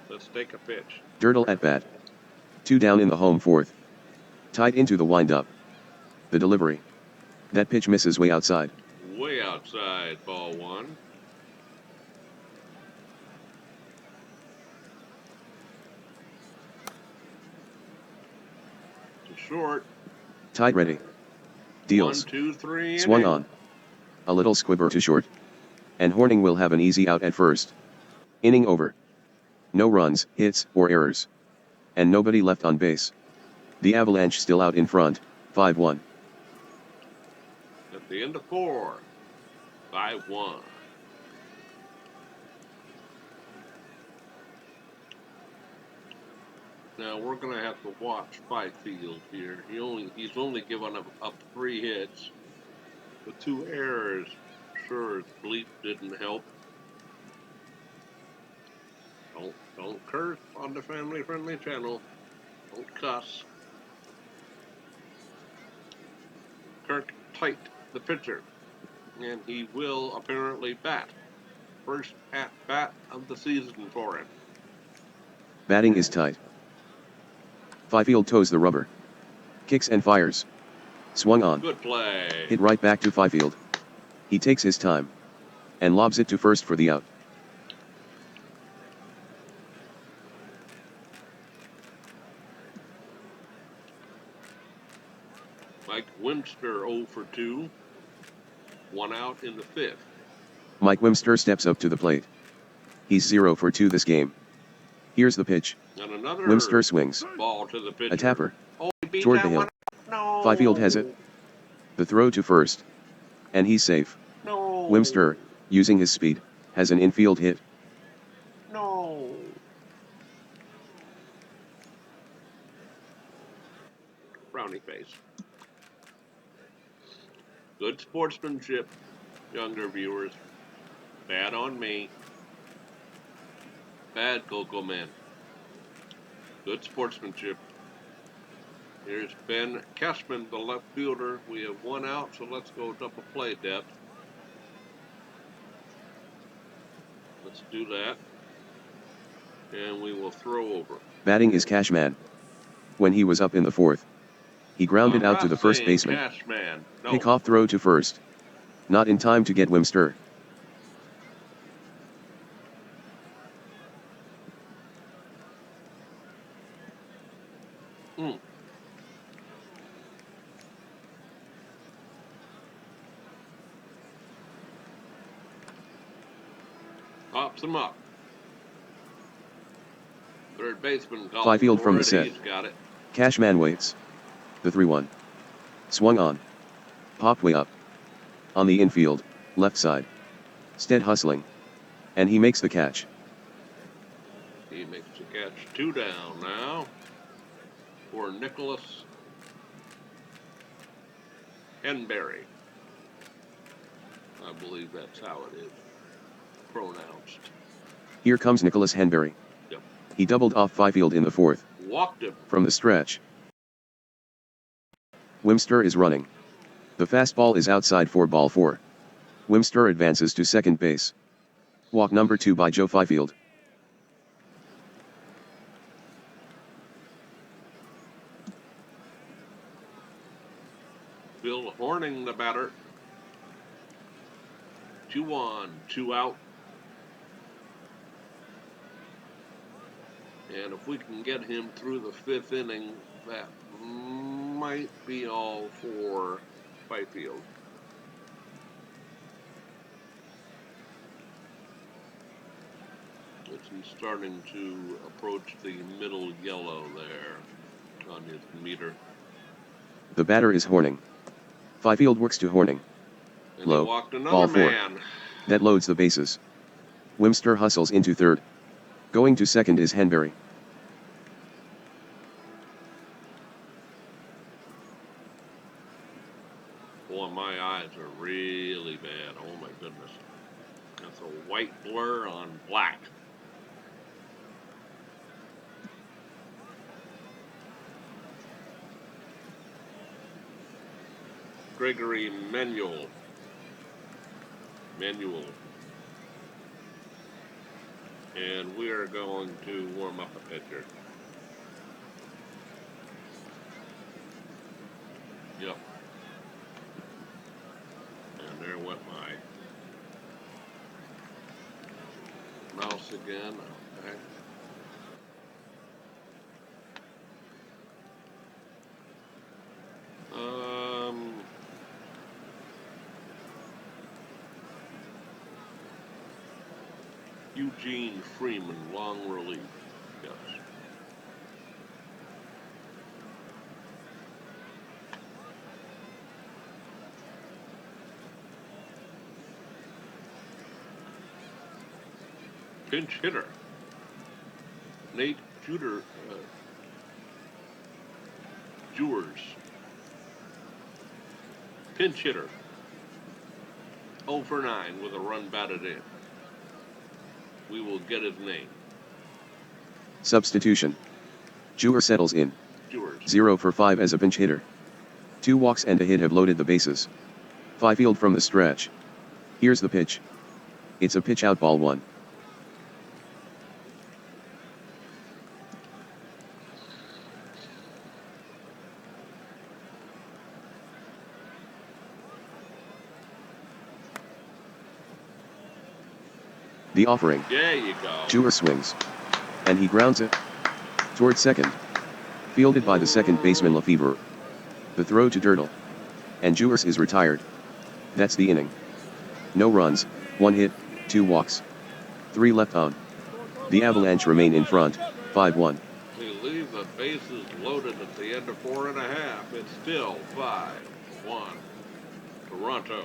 Let's take a pitch. Dirtle at bat. 2 down in the home fourth. Tied into the windup. The delivery. That pitch misses way outside. Way outside, ball one. To short. Tied ready. Deals. 1, 2, 3. Swung inning. on. A little squibber to short. And Horning will have an easy out at first. Inning over. No runs, hits, or errors. And nobody left on base. The Avalanche still out in front, 5-1. At the end of 4. 5-1. Now we're gonna have to watch Fifield here. He's only given up 3 hits with 2 errors. Sure, bleep didn't help. Don't curse on the family-friendly channel. Don't cuss. Kirk Tight, the pitcher, and he will apparently bat. First at bat of the season for him. Batting is tight. Fifield toes the rubber. Kicks and fires. Swung on. Good play. Hit right back to Fifield. He takes his time. And lobs it to first for the out. Mike Wimster 0 for 2. 1 out in the 5th. Mike Wimster steps up to the plate. He's 0 for 2 this game. Here's the pitch. And another Wimster swings. ball to the pitcher. A tapper. Oh, he beat Toward that the hill. one. No. Fifield has it. The throw to first. And he's safe. No. Wimster, using his speed, has an infield hit. No. Brownie face. Good sportsmanship, younger viewers. Bad on me. Bad Coco Man. Good sportsmanship. Here's Ben Kessman, the left fielder. We have 1 out, so let's go double play depth. Let's do that. And we will throw over. Batting is Cashman. When he was up in the 4th, he grounded out to the first baseman. Cashman. No. Pick-off throw to first. Not in time to get Wimster. Pops him up. Third baseman calls Fifield for from the it. set. He's got it. Cashman waits. The 3-1. Swung on. Popped way up. On the infield, left side. Stead hustling. And he makes the catch. He makes the catch. 2 down now for Nicholas Henberry. I believe that's how it is pronounced. Here comes Nicholas Henberry. Yep. He doubled off Fifield in the 4th. Walked him. From the stretch. Wimster is running. The fastball is outside for ball 4. Wimster advances to second base. Walk number 2 by Joe Fifield. Bill Horning, the batter. 2-1, 2 out. And if we can get him through the 5th inning, that might be all for Fifield. As he's starting to approach the middle yellow there on his meter. The batter is Horning. Fifield works to Horning. And Low, he walked another ball 4. man. That loads the bases. Wimster hustles into third. Going to second is Henberry. Boy, my eyes are really bad. Oh my goodness. That's a white blur on black. Gregory Manuel. And we are going to warm up a pitcher. Yep. And there went my mouse again. Okay. Eugene Freeman, long relief. Yes. Pinch hitter. Nate Jewers. Pinch hitter. 0 for 9 with a run batted in. We will get his name. Substitution. Jewer settles in. Jewers. 0 for 5 as a pinch hitter. 2 walks and a hit have loaded the bases. Field from the stretch. Here's the pitch. It's a pitch out, ball 1. The offering. There you go. Jewer swings. And he grounds it toward second. Fielded by the second baseman Lefevre. The throw to Dirtle. And Jewers is retired. That's the inning. No runs, 1 hit, 2 walks. 3 left on. The Avalanche remain in front, 5-1. We leave the bases loaded at the end of 4 1/2. It's still 5-1. Toronto.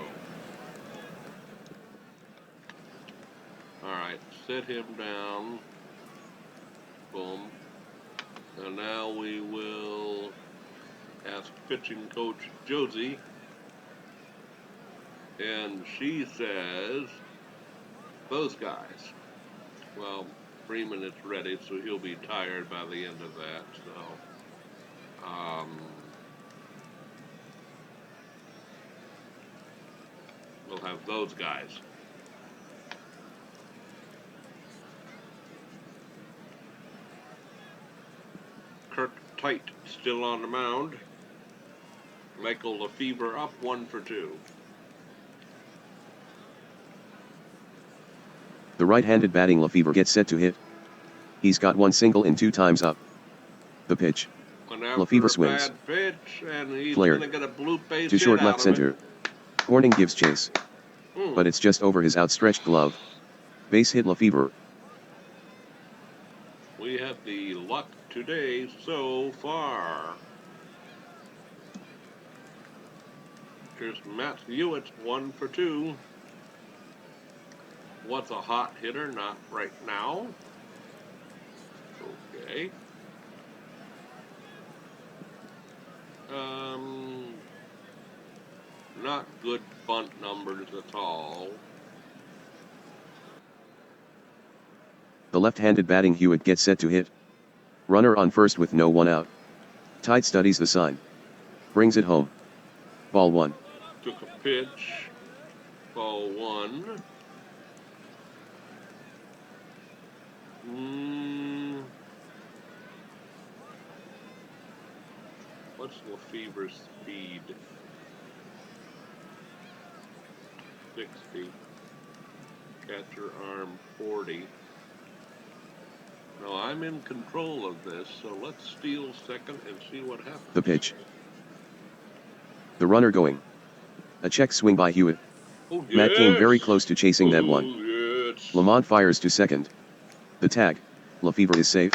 All right, sit him down. Boom. And now we will ask pitching coach Josie. And she says, those guys. Well, Freeman is ready, so he'll be tired by the end of that. So, we'll have those guys. Kirk Tite still on the mound. Michael Lefevre up 1 for 2. The right-handed batting Lefevre gets set to hit. He's got 1 single in 2 times up. The pitch. Lefevre swings. Bad pitch, and he's Flared. gonna get a blue base To hit short out left of center. it. Horning gives chase. But it's just over his outstretched glove. Base hit Lefevre. We have the luck today so far. Here's Matt Hewitt, 1 for 2. What's a hot hitter? Not right now. Okay. Not good bunt numbers at all. The left-handed batting Hewitt gets set to hit. Runner on first with no 1 out. Tite studies the sign. Brings it home. Ball 1. Took a pitch. Ball 1. What's Lefevre's speed? 60. Catcher arm 40. Now I'm in control of this, so let's steal second and see what happens. The pitch. The runner going. A check swing by Hewitt. Oh, yes. Matt came very close to chasing that one. Yes. Lamont fires to second. The tag. Lefevre is safe.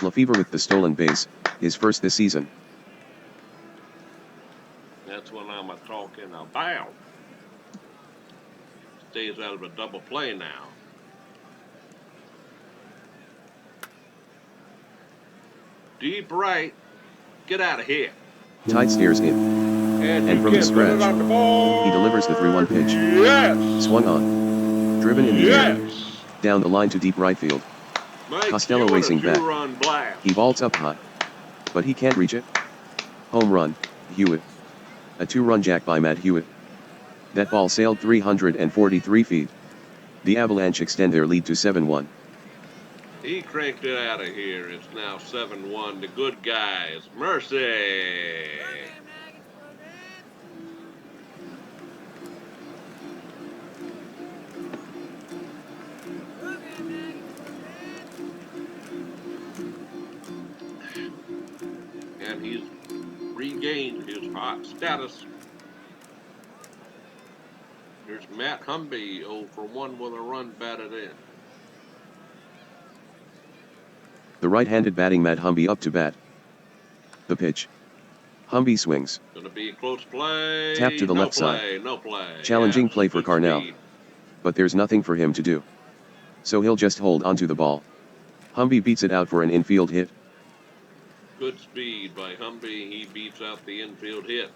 Lefevre with the stolen base, his first this season. That's what I'm talking about. Stays out of a double play now. Deep right. Get out of here. Tite stares in. And from the scratch, he delivers the 3-1 pitch. Yes. Swung on. Driven in the air. Yes. Down the line to deep right field. Mike Costello Hewitt, racing a back. two-run blast. He vaults up high. But he can't reach it. Home run, Hewitt. A 2-run jack by Matt Hewitt. That ball sailed 343 feet. The Avalanche extend their lead to 7-1. He cranked it out of here. It's now 7-1. The good guys. Mercy. And he's regained his hot status. Here's Matt Humby, 0 for 1 with a run batted in. The right-handed batting Matt Humby up to bat. The pitch. Humby swings. Gonna be a close play. Tap to the No left side. play. No play. Challenging Yes, play for good Carnell. speed. But there's nothing for him to do. So he'll just hold onto the ball. Humby beats it out for an infield hit. Good speed by Humby. He beats out the infield hit.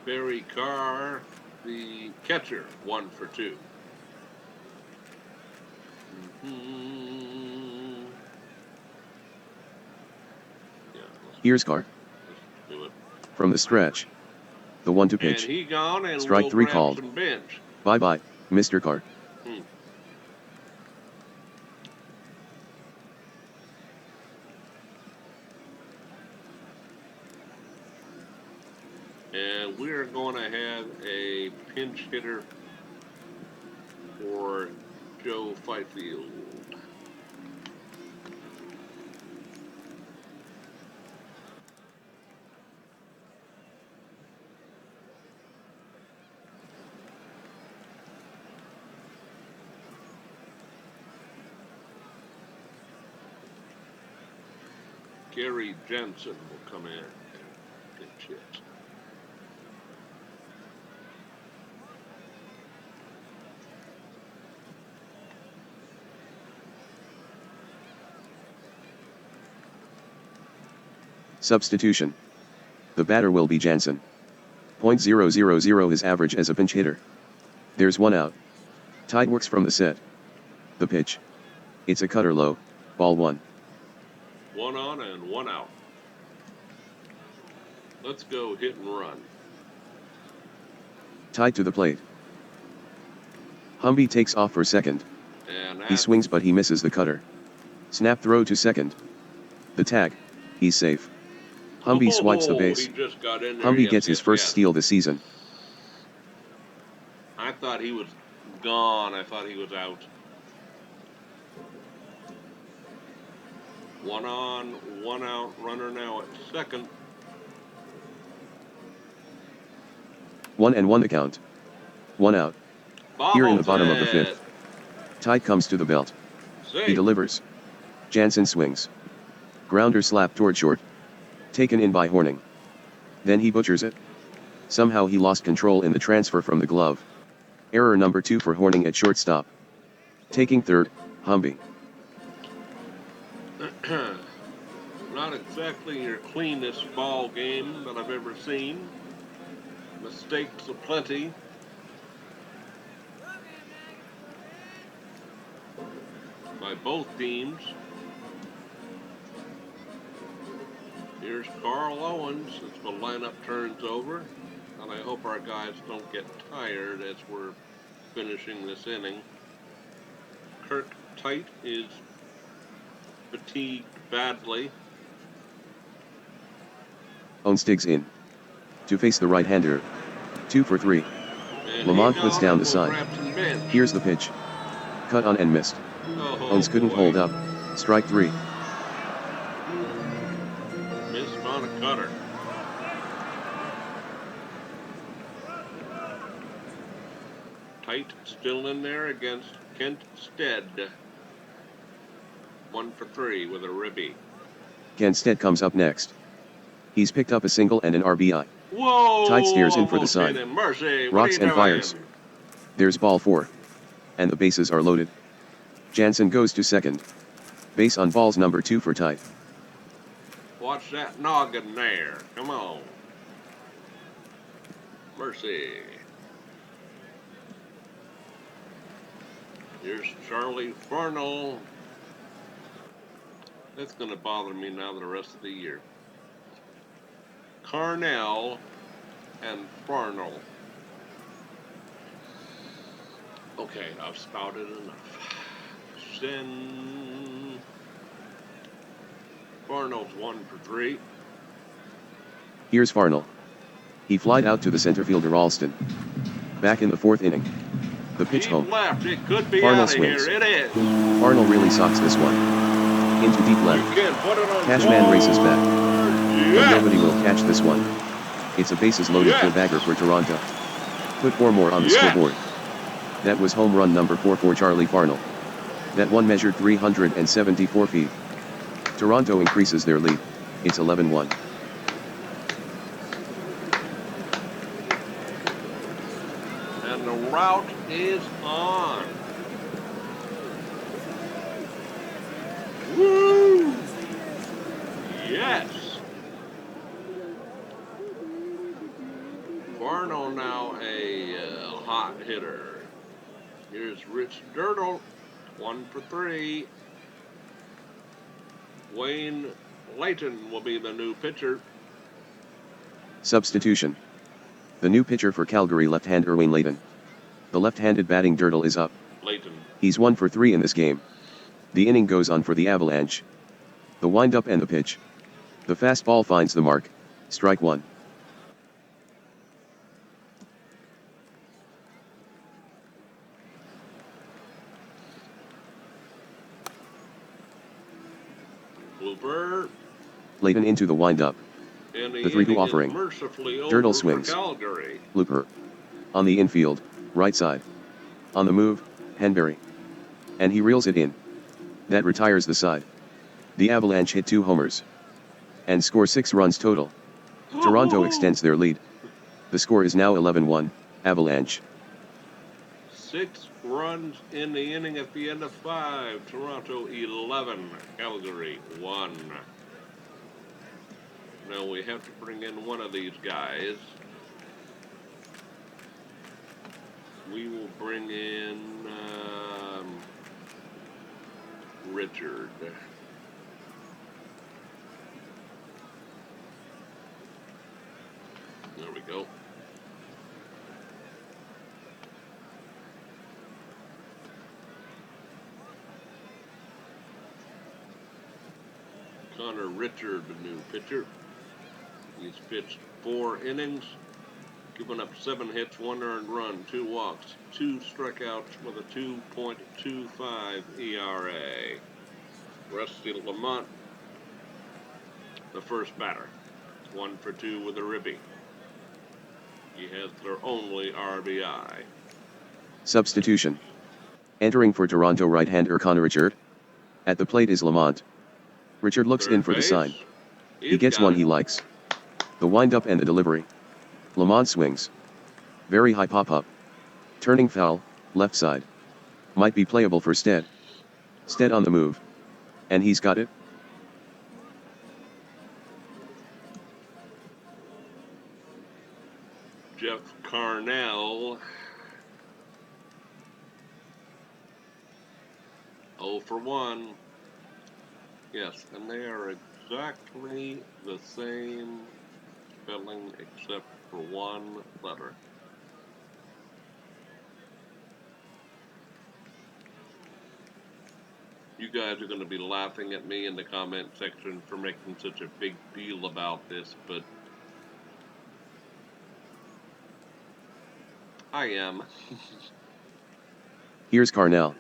Barry Carr, the catcher, 1 for 2. Yeah, Here's Carr. let's do it. From the stretch. The one to pitch. And he gone, and Strike we'll 3 grab called. some bench. Bye-bye, Mr. Carr. And we're going to have a pinch hitter for Joe Fifield. Gary Jensen will come in and pinch hit. Substitution. The batter will be Jansen. .000 his average as a pinch hitter. There's 1 out. Tide works from the set. The pitch. It's a cutter low, ball 1. 1 on and 1 out. Let's go hit and run. Tide to the plate. Humby takes off for second. And He swings but he misses the cutter. Snap throw to second. The tag. He's safe. Humby swipes the base. He just got in there. Humby Yes, gets his yes, first yes. steal this season. I thought he was gone. I thought he was out. 1 on, 1 out. Runner now at second. 1-1 the count. 1 out. Here in the bottom of the Bobblehead. 5th. Tide comes to the belt. Safe. He delivers. Jansen swings. Grounder slap toward short. Taken in by Horning. Then he butchers it. Somehow he lost control in the transfer from the glove. Error number 2 for Horning at shortstop. Taking third, Humby. Not exactly your cleanest ball game that I've ever seen. Mistakes aplenty. By both teams. Here's Carl Owens as the lineup turns over. And I hope our guys don't get tired as we're finishing this inning. Kirk Tite is fatigued badly. Owens digs in. To face the right-hander. 2 for 3. And Lamont he puts gone down and the will sign. grab some bench. Here's the pitch. Cut on and missed. Oh, Owens couldn't boy. hold up. Strike 3. Missed on a cutter. Tite still in there against Kent Stead. 1 for 3 with a ribby. Ken Stead comes up next. He's picked up a single and an RBI. Whoa! Tide steers in for the Almost sign. hit him. Mercy. Rocks what are you and fires. doing? There's ball 4. And the bases are loaded. Jansen goes to second. Base on balls number 2 for Tide. Watch that noggin there. Come on. Mercy. Here's Charlie Farnell. That's going to bother me now the rest of the year. Carnell and Farnell. Okay, I've spouted enough. Send Farnell's 1 for 3. Here's Farnell. He flied out to the center fielder Alston. Back in the fourth inning. The pitch Deep home. left, it could be Farnell out of swings. here. It is. Farnell really socks this one. Into deep You left. can put it on Cashman races back. Yes. But nobody will catch this one. It's a bases loaded Yes. full-bagger for Toronto. Put 4 more on the Yes. scoreboard. That was home run number 4 for Charlie Farnell. That one measured 374 feet. Toronto increases their lead. It's 11-1. And the route is on. Woo! Yes. Farnell now a hot hitter. Here's Rich Dirtle, 1 for 3. Wayne Layton will be the new pitcher. Substitution. The new pitcher for Calgary left-hander Wayne Layton. The left-handed batting Dirtle is up. Layton. He's 1 for 3 in this game. The inning goes on for the Avalanche. The wind-up and the pitch. The fastball finds the mark. Strike 1. Blooper. Layton into the wind-up. And The 3-2 offering. Dirtle swings. Calgary. Looper. On the infield, right side. On the move, Henberry. And he reels it in. That retires the side. The Avalanche hit 2 homers. And score 6 runs total. Toronto extends their lead. The score is now 11-1, Avalanche. 6 runs in the inning at the end of 5. Toronto 11, Calgary 1. Now we have to bring in one of these guys. We will bring in Richard. There we go. Connor Richard, the new pitcher. He's pitched 4 innings, given up 7 hits, 1 earned run, 2 walks, 2 strikeouts with a 2.25 ERA. Rusty Lamont, the first batter, 1 for 2 with a ribby. He has their only RBI. Substitution. Entering for Toronto right-hander Connor Richard. At the plate is Lamont. Richard looks in for the sign. He gets one he likes. The wind-up and the delivery. Lamont swings. Very high pop-up. Turning foul, left side. Might be playable for Stead. Stead on the move. And he's got it. Jeff Carnell. 0 for 1. Yes, and they are exactly the same spelling except for 1 letter. You guys are going to be laughing at me in the comment section for making such a big deal about this, but I am. Here's Carnell.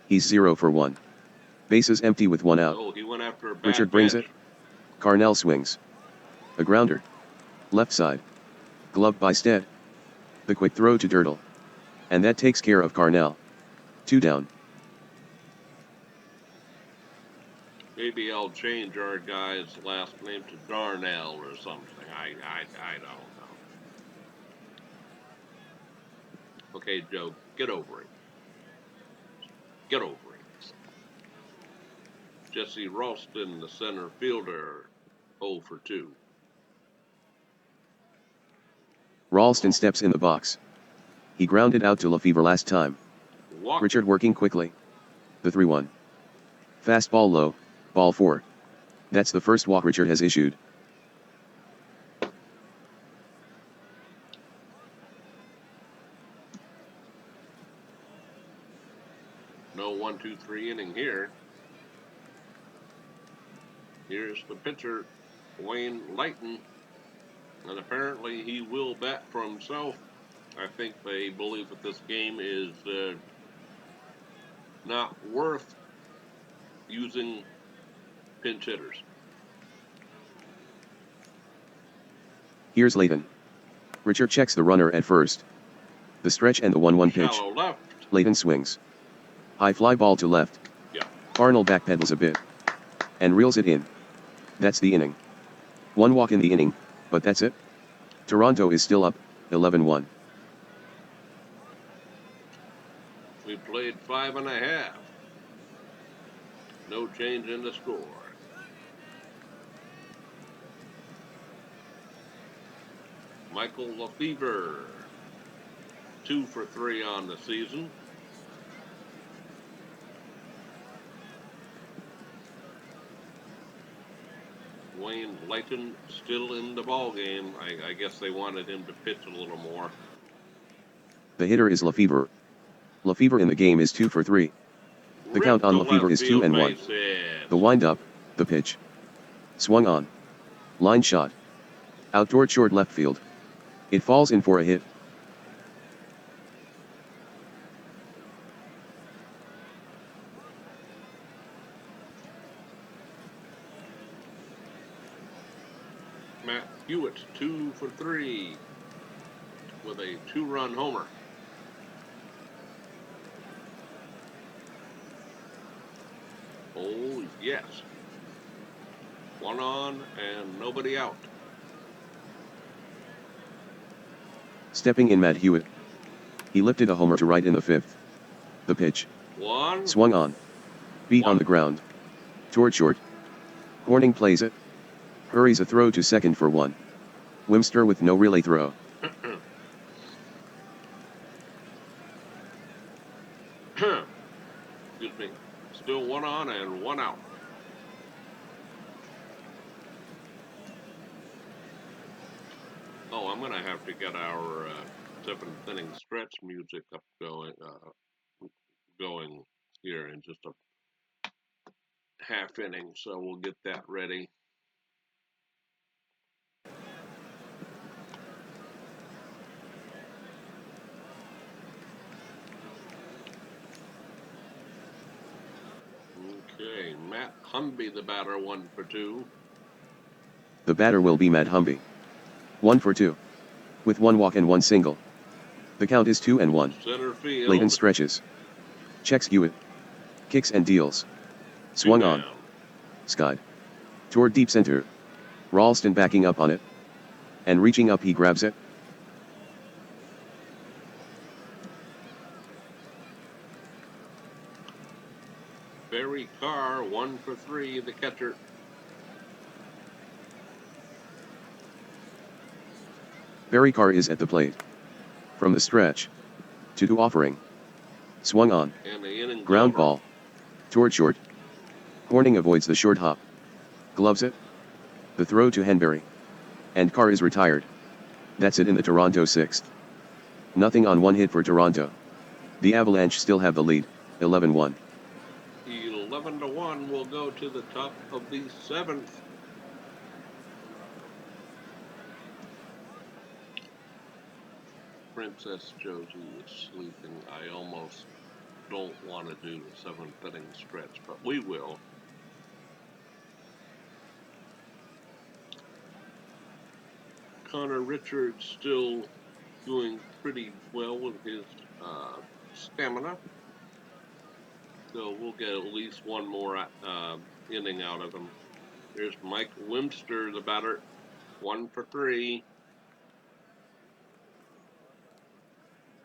He's 0 for 1. Bases empty with 1 out. Oh, he went after a bad Richard brings pitch. it. Carnell swings. A grounder. Left side. Gloved by Stead. The quick throw to Dirtle. And that takes care of Carnell. 2 down. Maybe I'll change our guy's last name to Darnell or something. I don't know. Okay, Joe, get over it. Get over it. Jesse Ralston, the center fielder, 0 for 2. Ralston steps in the box. He grounded out to Lefevre last time. Walk. Richard working quickly. The 3-1. Fastball low, ball 4. That's the first walk Richard has issued. Here's the pitcher, Wayne Lighton, and apparently he will bat for himself. I think they believe that this game is not worth using pinch hitters. Here's Layton. Richard checks the runner at first. The stretch and the 1-1 pitch. Shallow left. Layton swings. High fly ball to left. Yeah. Arnold backpedals a bit. And reels it in. That's the inning. One walk in the inning, but that's it. Toronto is still up, 11-1. We played 5.5. No change in the score. Michael Lefevre, 2 for 3 on the season. Wayne Lighton still in the ball game. I guess they wanted him to pitch a little more. The hitter is Lefevre. Lefevre in the game is 2 for 3. The count on Lefevre is 2-1. The wind-up, the pitch. Swung on. Line shot. Out toward short left field. It falls in for a hit. Matt Hewitt, 2 for 3 with a 2-run homer. Oh, yes. One on and nobody out. Stepping in Matt Hewitt. He lifted a homer to right in the 5th. The pitch. One. Swung on. Beat on the ground. Toward short. Horning plays it. Hurries a throw to second for 1. Wimster with no relay throw. Excuse me. Still 1 on and 1 out. Oh, I'm gonna have to get our 7th inning stretch music up going here in just a half inning, so we'll get that ready. Okay, Matt Humby, the batter, 1 for 2. The batter will be Matt Humby. 1 for 2. With 1 walk and 1 single. The count is 2-1. Center field. Layton stretches. Checks Hewitt. Kicks and deals. Swung on. Skied. Toward deep center. Ralston backing up on it. And reaching up he grabs it. Barry Carr, 1 for 3, the catcher. Barry Carr is at the plate. From the stretch. 2-2 offering. Swung on. And the inning Ground over. ball. Toward short. Horning avoids the short hop. Gloves it. The throw to Henberry. And Carr is retired. That's it in the Toronto 6th. Nothing on 1 hit for Toronto. The Avalanche still have the lead, 11-1. 11-1 will go to the top of the 7th. Princess Josie is sleeping. I almost don't want to do the 7th inning stretch, but we will. Connor Richards still doing pretty well with his stamina. So we'll get at least one more inning out of him. Here's Mike Wimster, the batter, 1 for 3.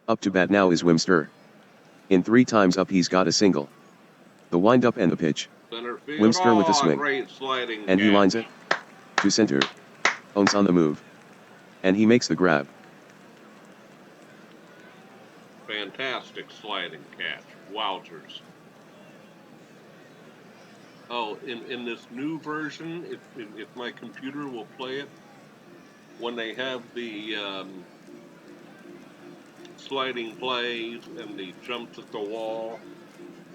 Up to bat now is Wimster. In 3 times up he's got a single. The windup and the pitch. Center field. Wimster with a Oh, swing. great sliding And he catch. lines it. To center. Owns on the move. And he makes the grab. Fantastic sliding catch. Wowzers. Oh, in this new version, if my computer will play it, when they have the sliding plays and the jumps at the wall,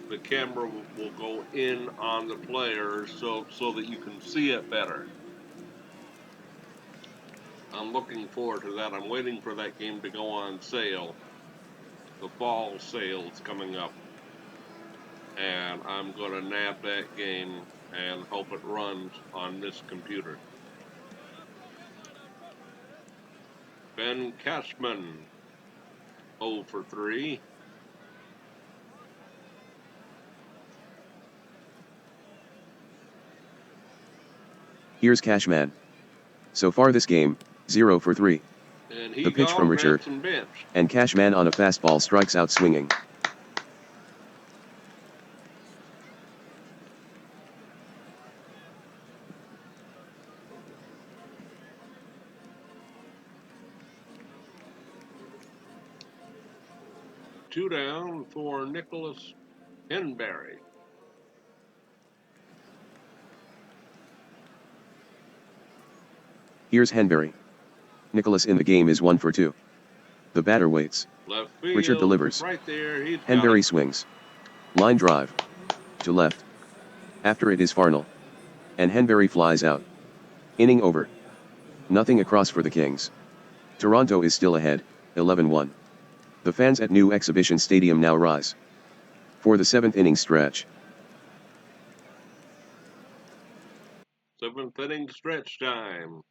the camera will go in on the players so that you can see it better. I'm looking forward to that. I'm waiting for that game to go on sale. The fall sale's coming up, and I'm going to nab that game and hope it runs on this computer. Ben Cashman, 0 for 3. Here's Cashman. So far this game, 0 for 3. And The pitch from Richard, and Cashman on a fastball strikes out swinging. Two down for Nicholas Henberry. Here's Henberry. Nicholas in the game is 1 for 2. The batter waits. Left field, Richard delivers. right there. Henberry swings. Line drive. To left. After it is Farnell. And Henberry flies out. Inning over. Nothing across for the Kings. Toronto is still ahead, 11-1. The fans at New Exhibition Stadium now rise. For the 7th inning stretch. 7th inning stretch time.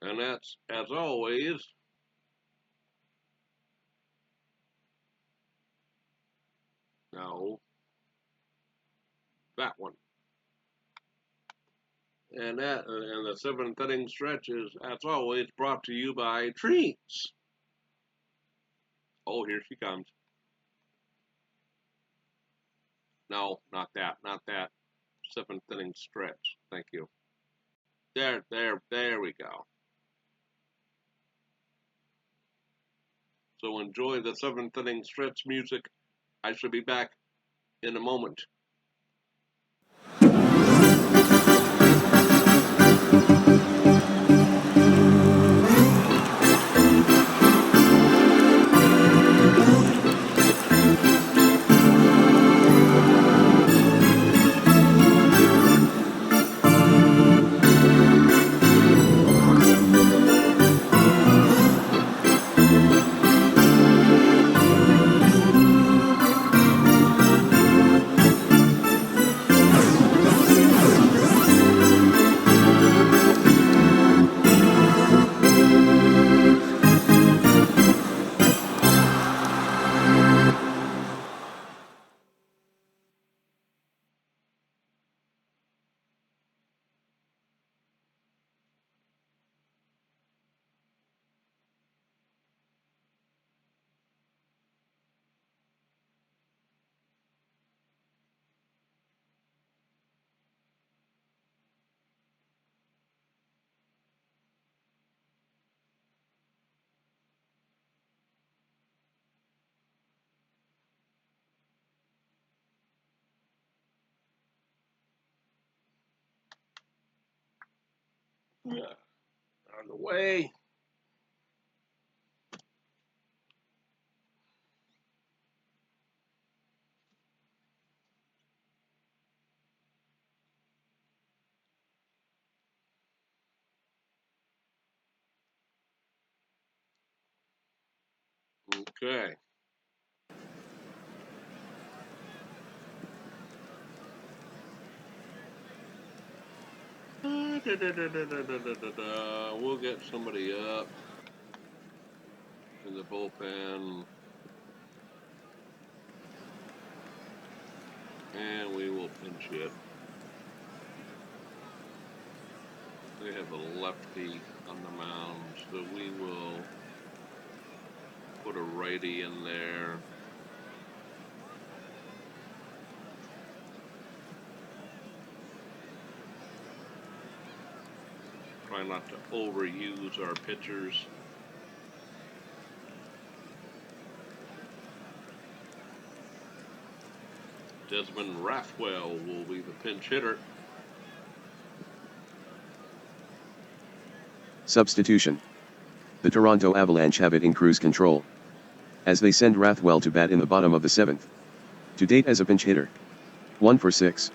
And that's, as always, no, that one. And the 7th inning stretch is, as always, brought to you by Treats. Oh, here she comes. No, not that, not that. 7th inning stretch. Thank you. There we go. So enjoy the 7th inning stretch music. I shall be back in a moment. On the way. Okay. We'll get somebody up in the bullpen. And we will pinch hit. They have a lefty on the mound, so we will put a righty in there. Try not to overuse our pitchers. Desmond Rathwell will be the pinch hitter. Substitution. The Toronto Avalanche have it in cruise control, as they send Rathwell to bat in the bottom of the 7th. To date as a pinch hitter. 1 for 6.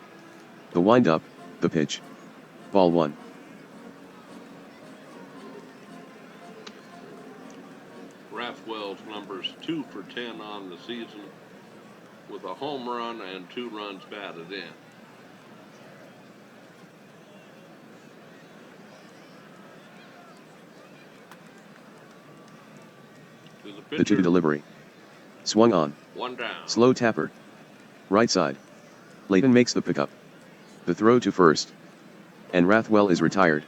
The wind-up, the pitch. Ball 1. Rathwell's numbers 2 for 10 on the season with a home run and 2 runs batted in. The 2 delivery. Swung on. 1 down. Slow tapper. Right side. Layton makes the pickup. The throw to first. And Rathwell is retired.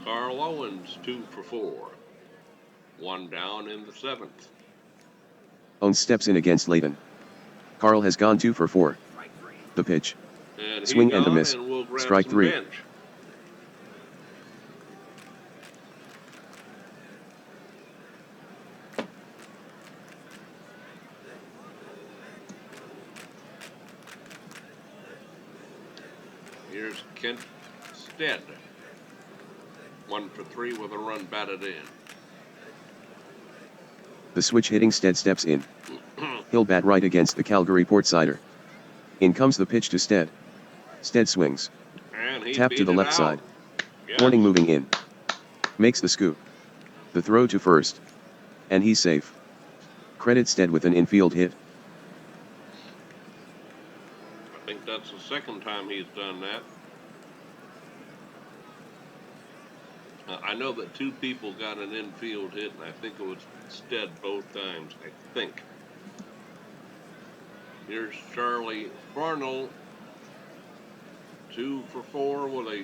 Carl Owens 2 for 4. 1 down in the 7th. Owens steps in against Layton. Carl has gone 2 for 4. The pitch. And Swing and a miss. Strike 3. Bench. Here's Kent Stead. 1 for 3 with a run batted in. The switch hitting Stead steps in. He'll bat right against the Calgary Portsider. In comes the pitch to Stead. Stead swings. Tap to the left side. Yes. Warning moving in. Makes the scoop. The throw to first. And he's safe. Credit Stead with an infield hit. I think that's the second time he's done that. I know that 2 people got an infield hit, and I think it was Stead both times, I think. Here's Charlie Farnell, 2 for 4 with a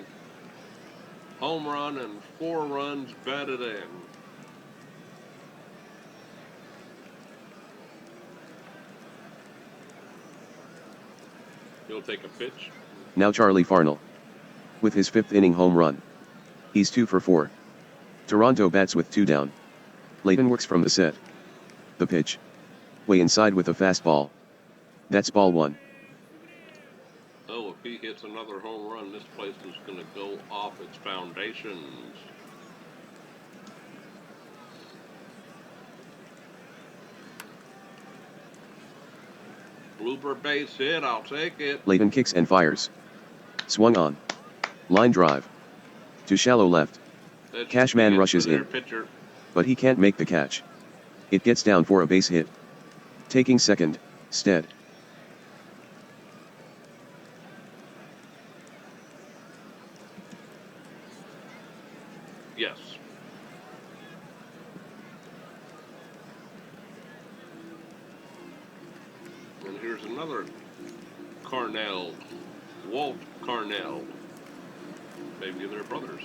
home run and 4 runs batted in. He'll take a pitch. Now Charlie Farnell. With his 5th inning home run. He's 2 for 4. Toronto bats with 2 down. Layton works from the set. The pitch. Way inside with a fastball. That's ball 1. Oh, if he hits another home run, this place is going to go off its foundations. Blooper base hit, I'll take it. Layton kicks and fires. Swung on. Line drive. To shallow left. Cashman rushes in. Pitcher. But he can't make the catch. It gets down for a base hit. Taking second, Stead. Yes. And here's another Carnell, Walt Carnell. Maybe they're brothers.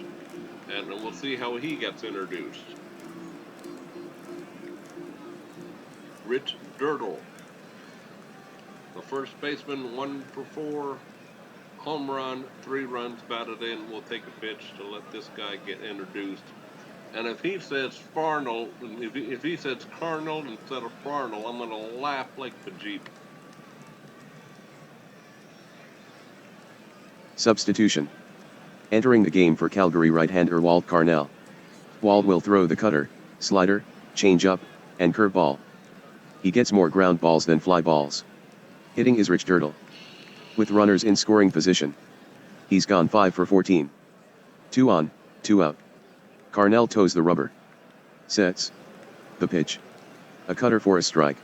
And we'll see how he gets introduced. Rich Dirtle. The first baseman, 1 for 4. Home run, 3 runs batted in. We'll take a pitch to let this guy get introduced. And if he says Farnell, if he says Carnell instead of Farnell, I'm going to laugh like the Jeep. Substitution. Entering the game for Calgary right-hander Walt Carnell. Walt will throw the cutter, slider, changeup, and curveball. He gets more ground balls than fly balls. Hitting is Rich Dirtle. With runners in scoring position. He's gone 5 for 14. 2 on, 2 out. Carnell toes the rubber. Sets. The pitch. A cutter for a strike.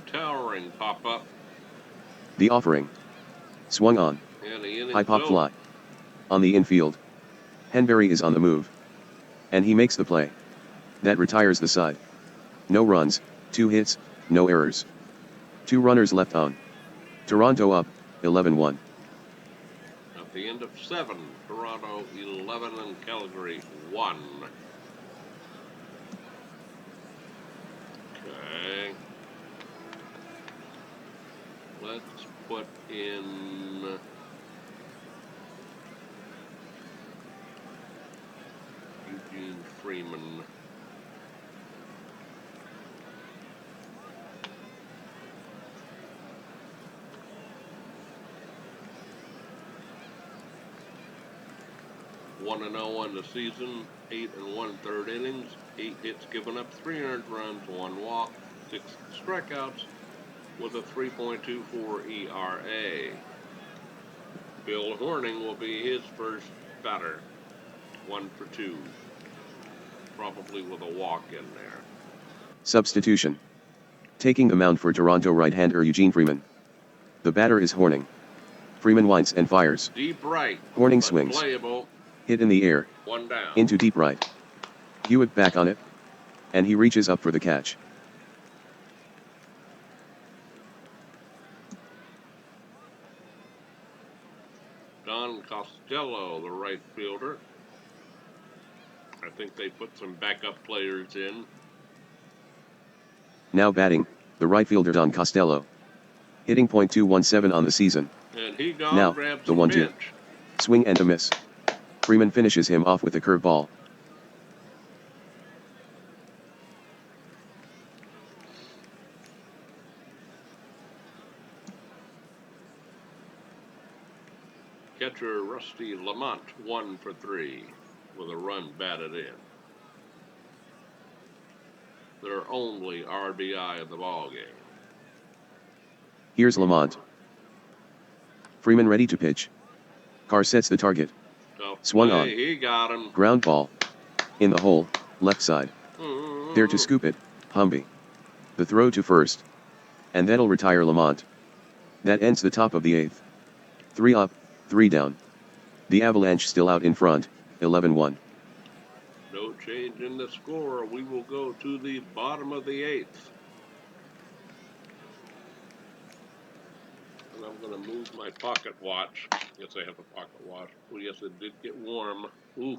Towering pop-up. The offering. Swung on. High pop fly. On the infield. Henberry is on the move. And he makes the play. That retires the side. No runs, 2 hits, no errors. 2 runners left on. Toronto up, 11-1. At the end of 7, Toronto 11 and Calgary 1. Okay. Let's put in Eugene Freeman. 1-0 in the season, 8 1/3 innings, 8 hits given up, 3 earned runs, 1 walk, 6 strikeouts, with a 3.24 ERA. Bill Horning will be his first batter, 1 for 2, probably with a walk in there. Substitution. Taking the mound for Toronto right-hander Eugene Freeman. The batter is Horning. Freeman winds and fires. Deep right. Horning swings. Playable. Hit in the air. 1 down. Into deep right. Hewitt back on it. And he reaches up for the catch. Don Costello, the right fielder. I think they put some backup players in. Now batting, the right fielder Don Costello. Hitting .217 on the season. And he gone now, grabbed the some 1-2. bench. Swing and a miss. Freeman finishes him off with a curveball. Catcher Rusty Lamont, 1 for 3, with a run batted in. Their only RBI of the ball game. Here's Lamont. Freeman ready to pitch. Carr sets the target. Swung on. He got him. Ground ball. In the hole, left side. There to scoop it, Humby. The throw to first. And that'll retire Lamont. That ends the top of the 8th. 3 up, 3 down. The Avalanche still out in front, 11-1. No change in the score. We will go to the bottom of the 8th. And I'm going to move my pocket watch. Yes, I have a pocket watch. Oh, yes, it did get warm. Ooh.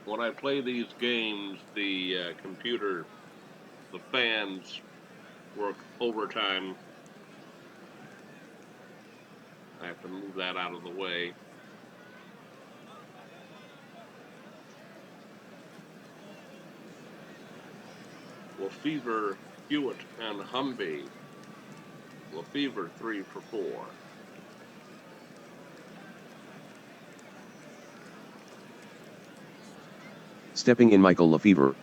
When I play these games, the computer, the fans work overtime. I have to move that out of the way. Lefevre, Hewitt, and Humby. Lefevre 3 for 4. Stepping in Michael Lefevre.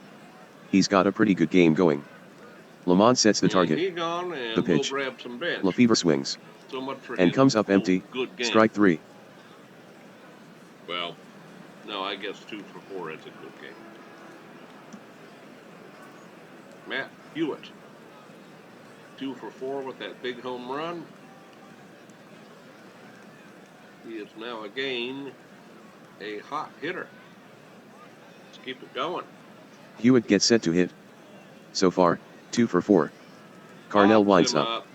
He's got a pretty good game going. Lamont sets the target. The pitch. We'll grab some bench. Lefevre swings. So much for and comes up empty. Strike 3. Well, no, I guess 2 for 4 is a good game. Matt Hewitt, 2 for 4 with that big home run. He is now again a hot hitter. Let's keep it going. Hewitt gets set to hit. So far, 2 for 4. Carnell winds up.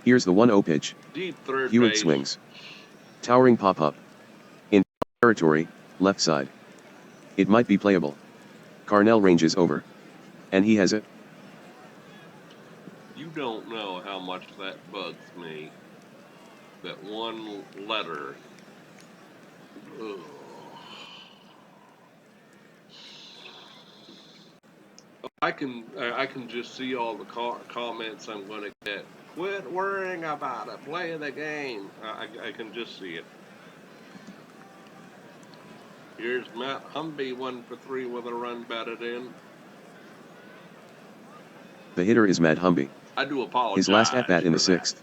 Here's the 1-0 pitch. Deep third Hewitt base. swings. Towering pop-up. In territory, left side. It might be playable. Carnell ranges over. And he has it. You don't know how much that bugs me. That one letter. Ugh. I can just see all the comments I'm going to get. Quit worrying about it. Play the game. I can just see it. Here's Matt Humby, 1 for 3 with a run batted in. The hitter is Matt Humby. I do apologize. His last at-bat in the 6th.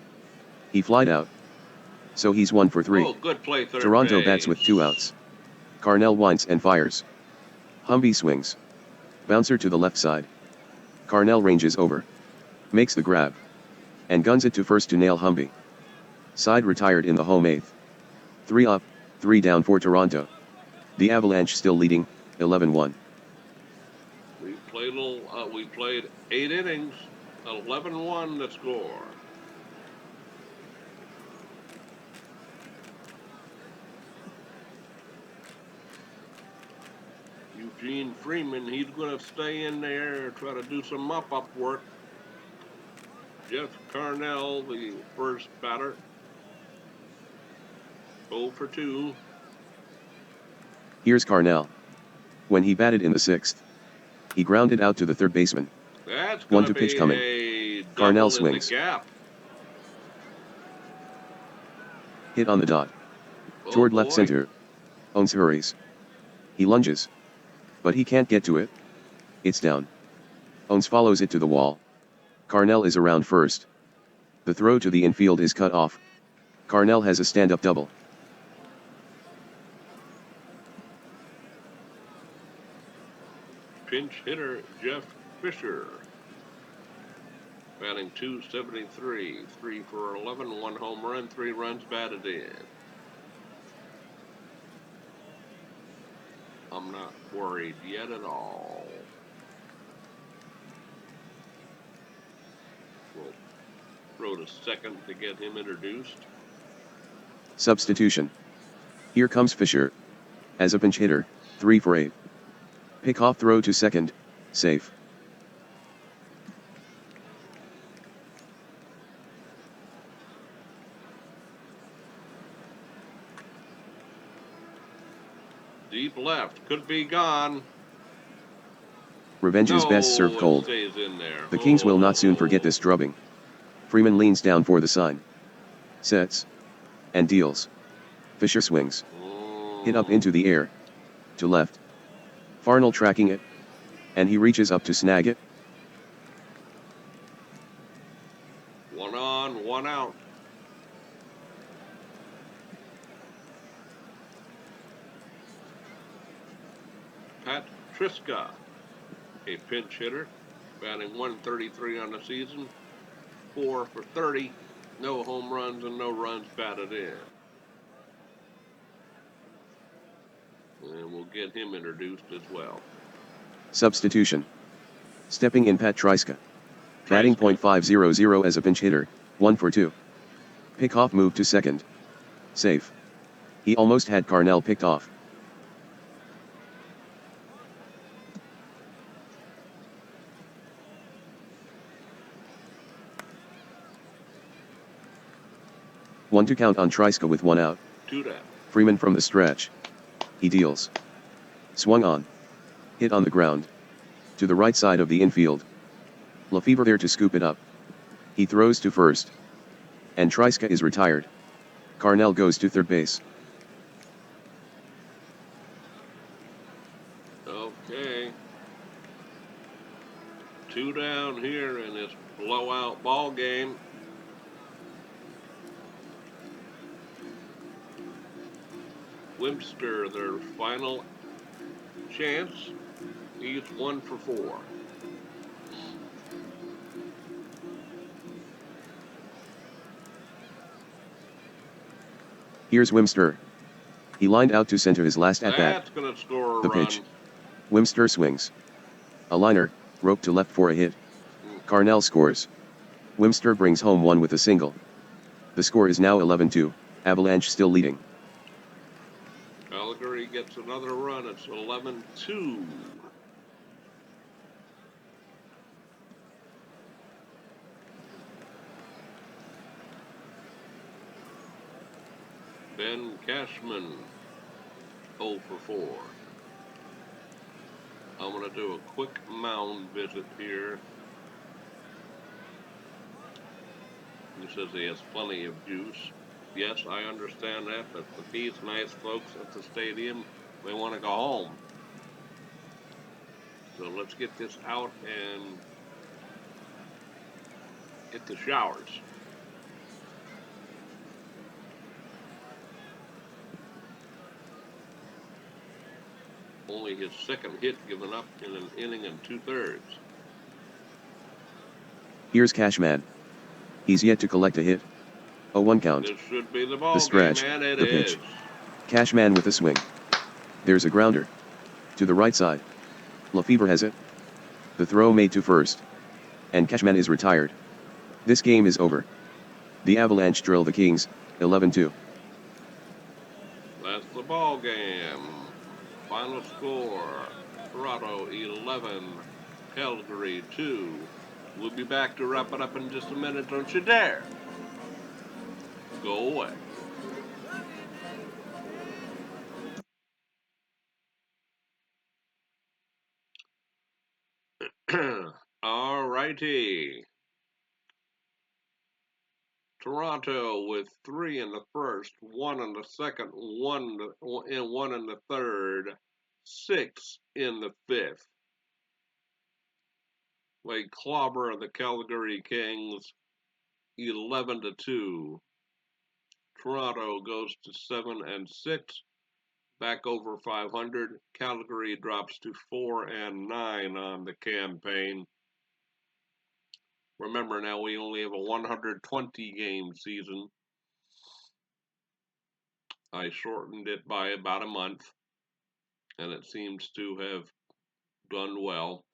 He flied out. So he's 1 for 3. Oh, good play, third Toronto base. bats with 2 outs. Carnell winds and fires. Humby swings. Bouncer to the left side. Carnell ranges over. Makes the grab. And guns it to first to nail Humby. Side retired in the home 8th. 3 up, 3 down for Toronto. The Avalanche still leading, 11-1. We played 8 innings, 11-1 the score. Eugene Freeman, he's going to stay in there and try to do some mop-up work. Jeff Carnell, the first batter, 0 for 2. Here's Carnell. When he batted in the 6th, he grounded out to the third baseman. That's 1-2 pitch coming. Carnell swings. Hit on the dot. Toward left center. Owens hurries. He lunges. But he can't get to it. It's down. Owens follows it to the wall. Carnell is around first. The throw to the infield is cut off. Carnell has a stand-up double. Pinch hitter Jeff Fisher, batting .273, 3 for 11, 1 home run, 3 runs batted in. I'm not worried yet at all. We'll throw to second to get him introduced. Substitution. Here comes Fisher. As a pinch hitter, 3 for 8. Pick-off throw to second, safe. Deep left, could be gone. Revenge is best served cold. It stays in there. The Kings will not soon forget this drubbing. Freeman leans down for the sign. Sets. And deals. Fisher swings. Hit up into the air. To left. Farnell tracking it. And he reaches up to snag it. 1 on, 1 out. Pat Triska, a pinch hitter, batting .133 on the season, 4 for 30, no home runs and no runs batted in. And we'll get him introduced as well. Substitution. Stepping in Pat Triska. Batting .500 as a pinch hitter, 1 for 2. Pick-off move to second. Safe. He almost had Carnell picked off. One to count on Triska with 1 out. 2 down. Freeman from the stretch. He deals. Swung on. Hit on the ground. To the right side of the infield. Lefevre there to scoop it up. He throws to first. And Triska is retired. Carnell goes to third base. Okay. 2 down here in this blowout ball game. Webster, their final chance. He's 1 for 4. Here's Wimster. He lined out to center his last at-bat. That's gonna score a The run. pitch. Wimster swings. A liner, roped to left for a hit. Carnell scores. Wimster brings home 1 with a single. The score is now 11-2, Avalanche still leading. Calgary gets another run. It's 11-2. Ben Cashman, 0 for 4. I'm going to do a quick mound visit here. He says he has plenty of juice. Yes, I understand that, but these nice folks at the stadium, they want to go home. So let's get this out and hit the showers. Only his second hit given up in an inning and 2/3. Here's Cashman. He's yet to collect a hit. A 1 count. This should be the ball The stretch, game, and it the is. pitch. Cashman with a swing. There's a grounder. To the right side. Lefevre has it. The throw made to first. And Cashman is retired. This game is over. The Avalanche drill the Kings, 11-2. That's the ball game. Final score, Toronto 11, Calgary 2. We'll be back to wrap it up in just a minute. Don't you dare go away. All righty. Toronto with 3 in the first, 1 in the second, 1 in the third, 6 in the fifth. They clobber the Calgary Kings 11-2. Toronto goes to 7-6, back over 500. Calgary drops to 4-9 on the campaign. Remember now, we only have a 120 game season. I shortened it by about a month, and it seems to have done well.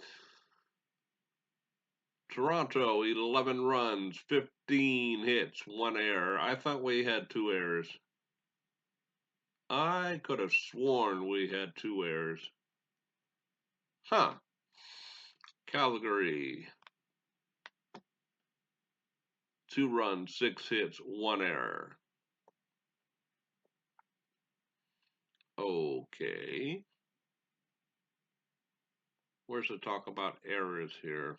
Toronto, 11 runs, 15 hits, 1 error. I thought we had 2 errors. I could have sworn we had 2 errors. Huh. Calgary, 2 runs, 6 hits, 1 error. Okay. Where's the talk about errors here?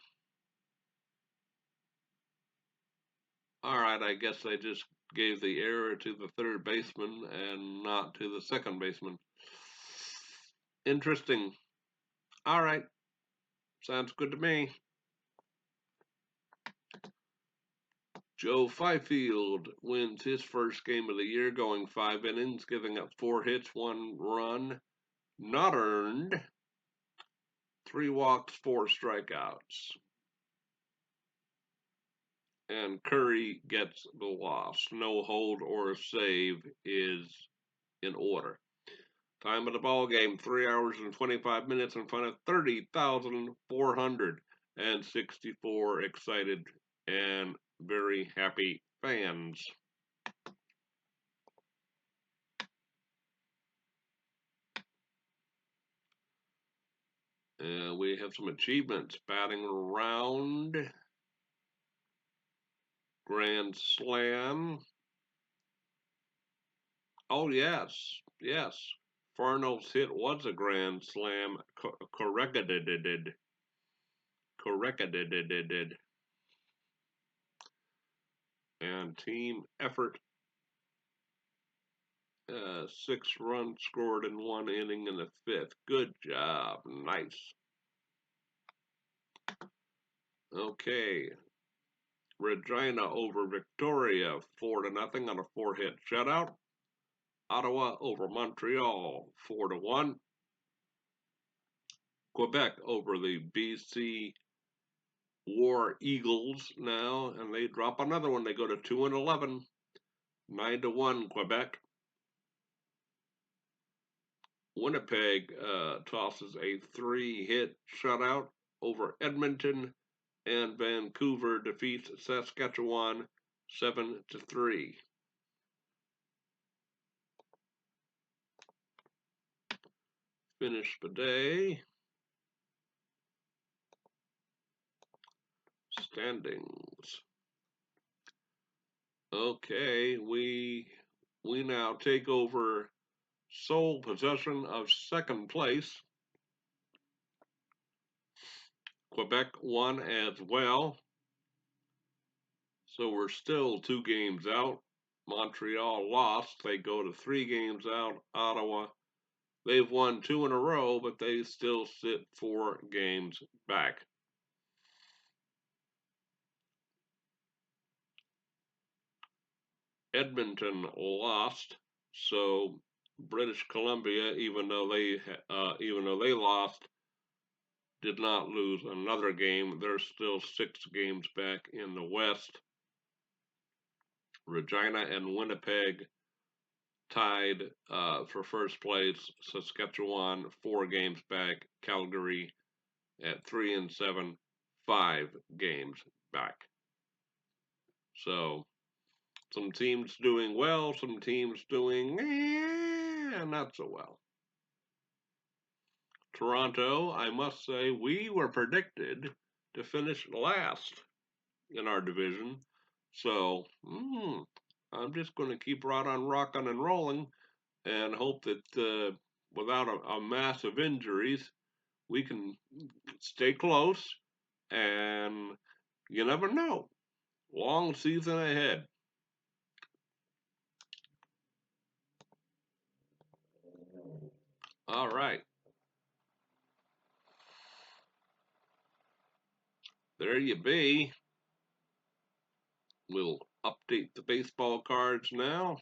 All right, I guess they just gave the error to the third baseman and not to the second baseman. Interesting. All right. Sounds good to me. Joe Fifield wins his first game of the year, going 5 innings, giving up 4 hits, 1 run, not earned, 3 walks, 4 strikeouts. And Curry gets the loss. No hold or save is in order. Time of the ball game, 3 hours and 25 minutes in front of 30,464 excited and very happy fans. We have some achievements. Batting around, Grand Slam. Oh, yes, yes. Farno's hit was a Grand Slam. Corrected. And team effort. 6 runs scored in 1 inning in the 5th. Good job. Nice. Okay. Regina over Victoria, 4-0 on a 4-hit shutout. Ottawa over Montreal, 4-1. Quebec over the BC War Eagles now, and they drop another one. They go to 2-11, 9-1 Quebec. Winnipeg tosses a 3-hit shutout over Edmonton, and Vancouver defeats Saskatchewan 7-3. Finish the day. Standings. Okay, we now take over sole possession of second place. Quebec won as well. So we're still 2 games out. Montreal lost. They go to 3 games out. Ottawa, they've won 2 in a row, but they still sit 4 games back. Edmonton lost, so British Columbia, even though they lost, did not lose another game. They're still 6 games back in the West. Regina and Winnipeg tied for first place. Saskatchewan 4 games back. Calgary at 3-7, 5 games back. So some teams doing well, some teams doing not so well. Toronto, I must say, we were predicted to finish last in our division. So I'm just going to keep right on rocking and rolling and hope that without a mass of injuries, we can stay close. And you never know. Long season ahead. All right. There you be. We'll update the baseball cards now.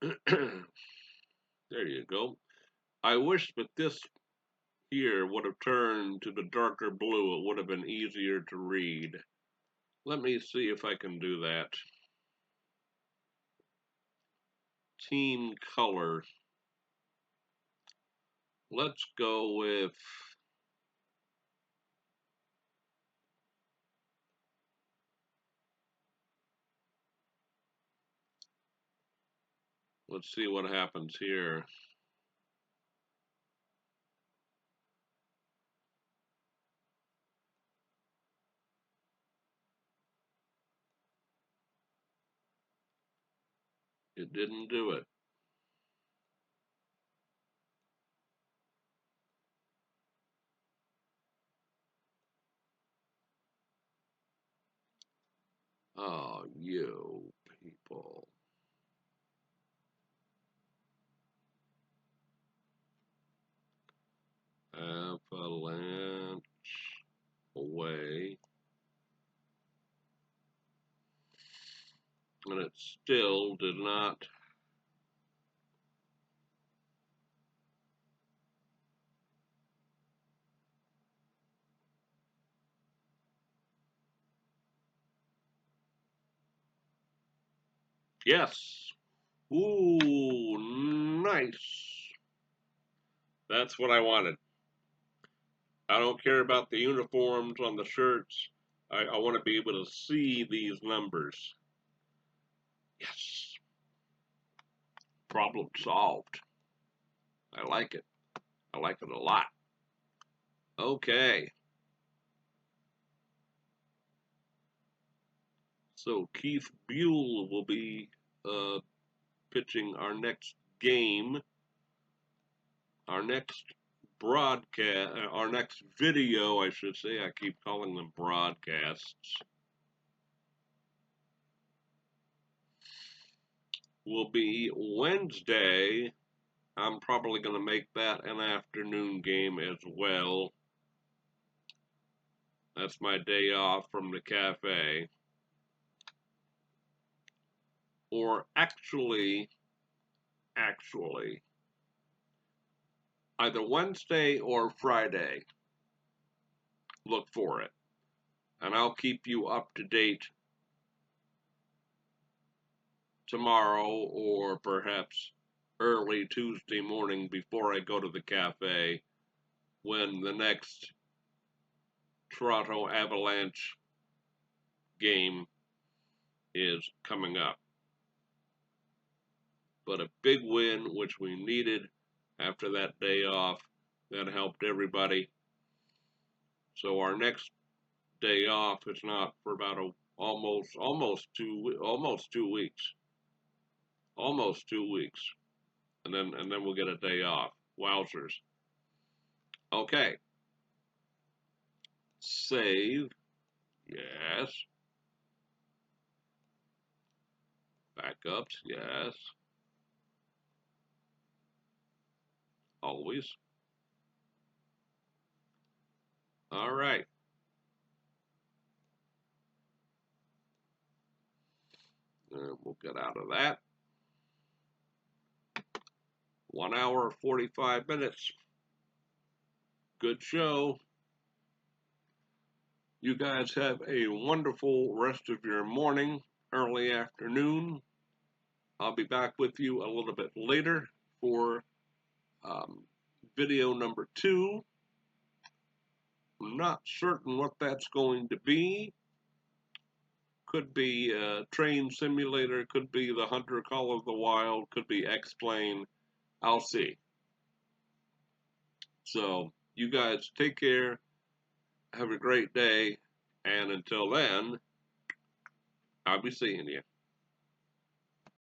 There you go. I wish that this here would have turned to the darker blue. It would have been easier to read. Let me see if I can do that. Team color. Let's go with, let's see what happens here. It didn't do it. Oh, you people. Avalanche away. And it still did not. Yes. Ooh, nice. That's what I wanted. I don't care about the uniforms on the shirts. I want to be able to see these numbers. Yes. Problem solved. I like it. I like it a lot. Okay. So Keith Buell will be pitching our next game, our next broadcast, our next video, I should say. I keep calling them broadcasts. Will be Wednesday. I'm probably going to make that an afternoon game as well. That's my day off from the cafe. Or actually, either Wednesday or Friday. Look for it. And I'll keep you up to date tomorrow or perhaps early Tuesday morning before I go to the cafe when the next Toronto Avalanche game is coming up. But a big win, which we needed after that day off, that helped everybody. So our next day off is not for about almost 2 weeks, almost 2 weeks, and then we'll get a day off. Wowzers. Okay. Save. Yes. Backups. Yes. Always. All right. We'll get out of that. 1 hour, 45 minutes. Good show. You guys have a wonderful rest of your morning, early afternoon. I'll be back with you a little bit later for video number 2. I'm not certain what that's going to be. Could be a train simulator, could be the Hunter Call of the Wild, could be X-Plane. I'll see. So you guys take care. Have a great day. And until then, I'll be seeing you.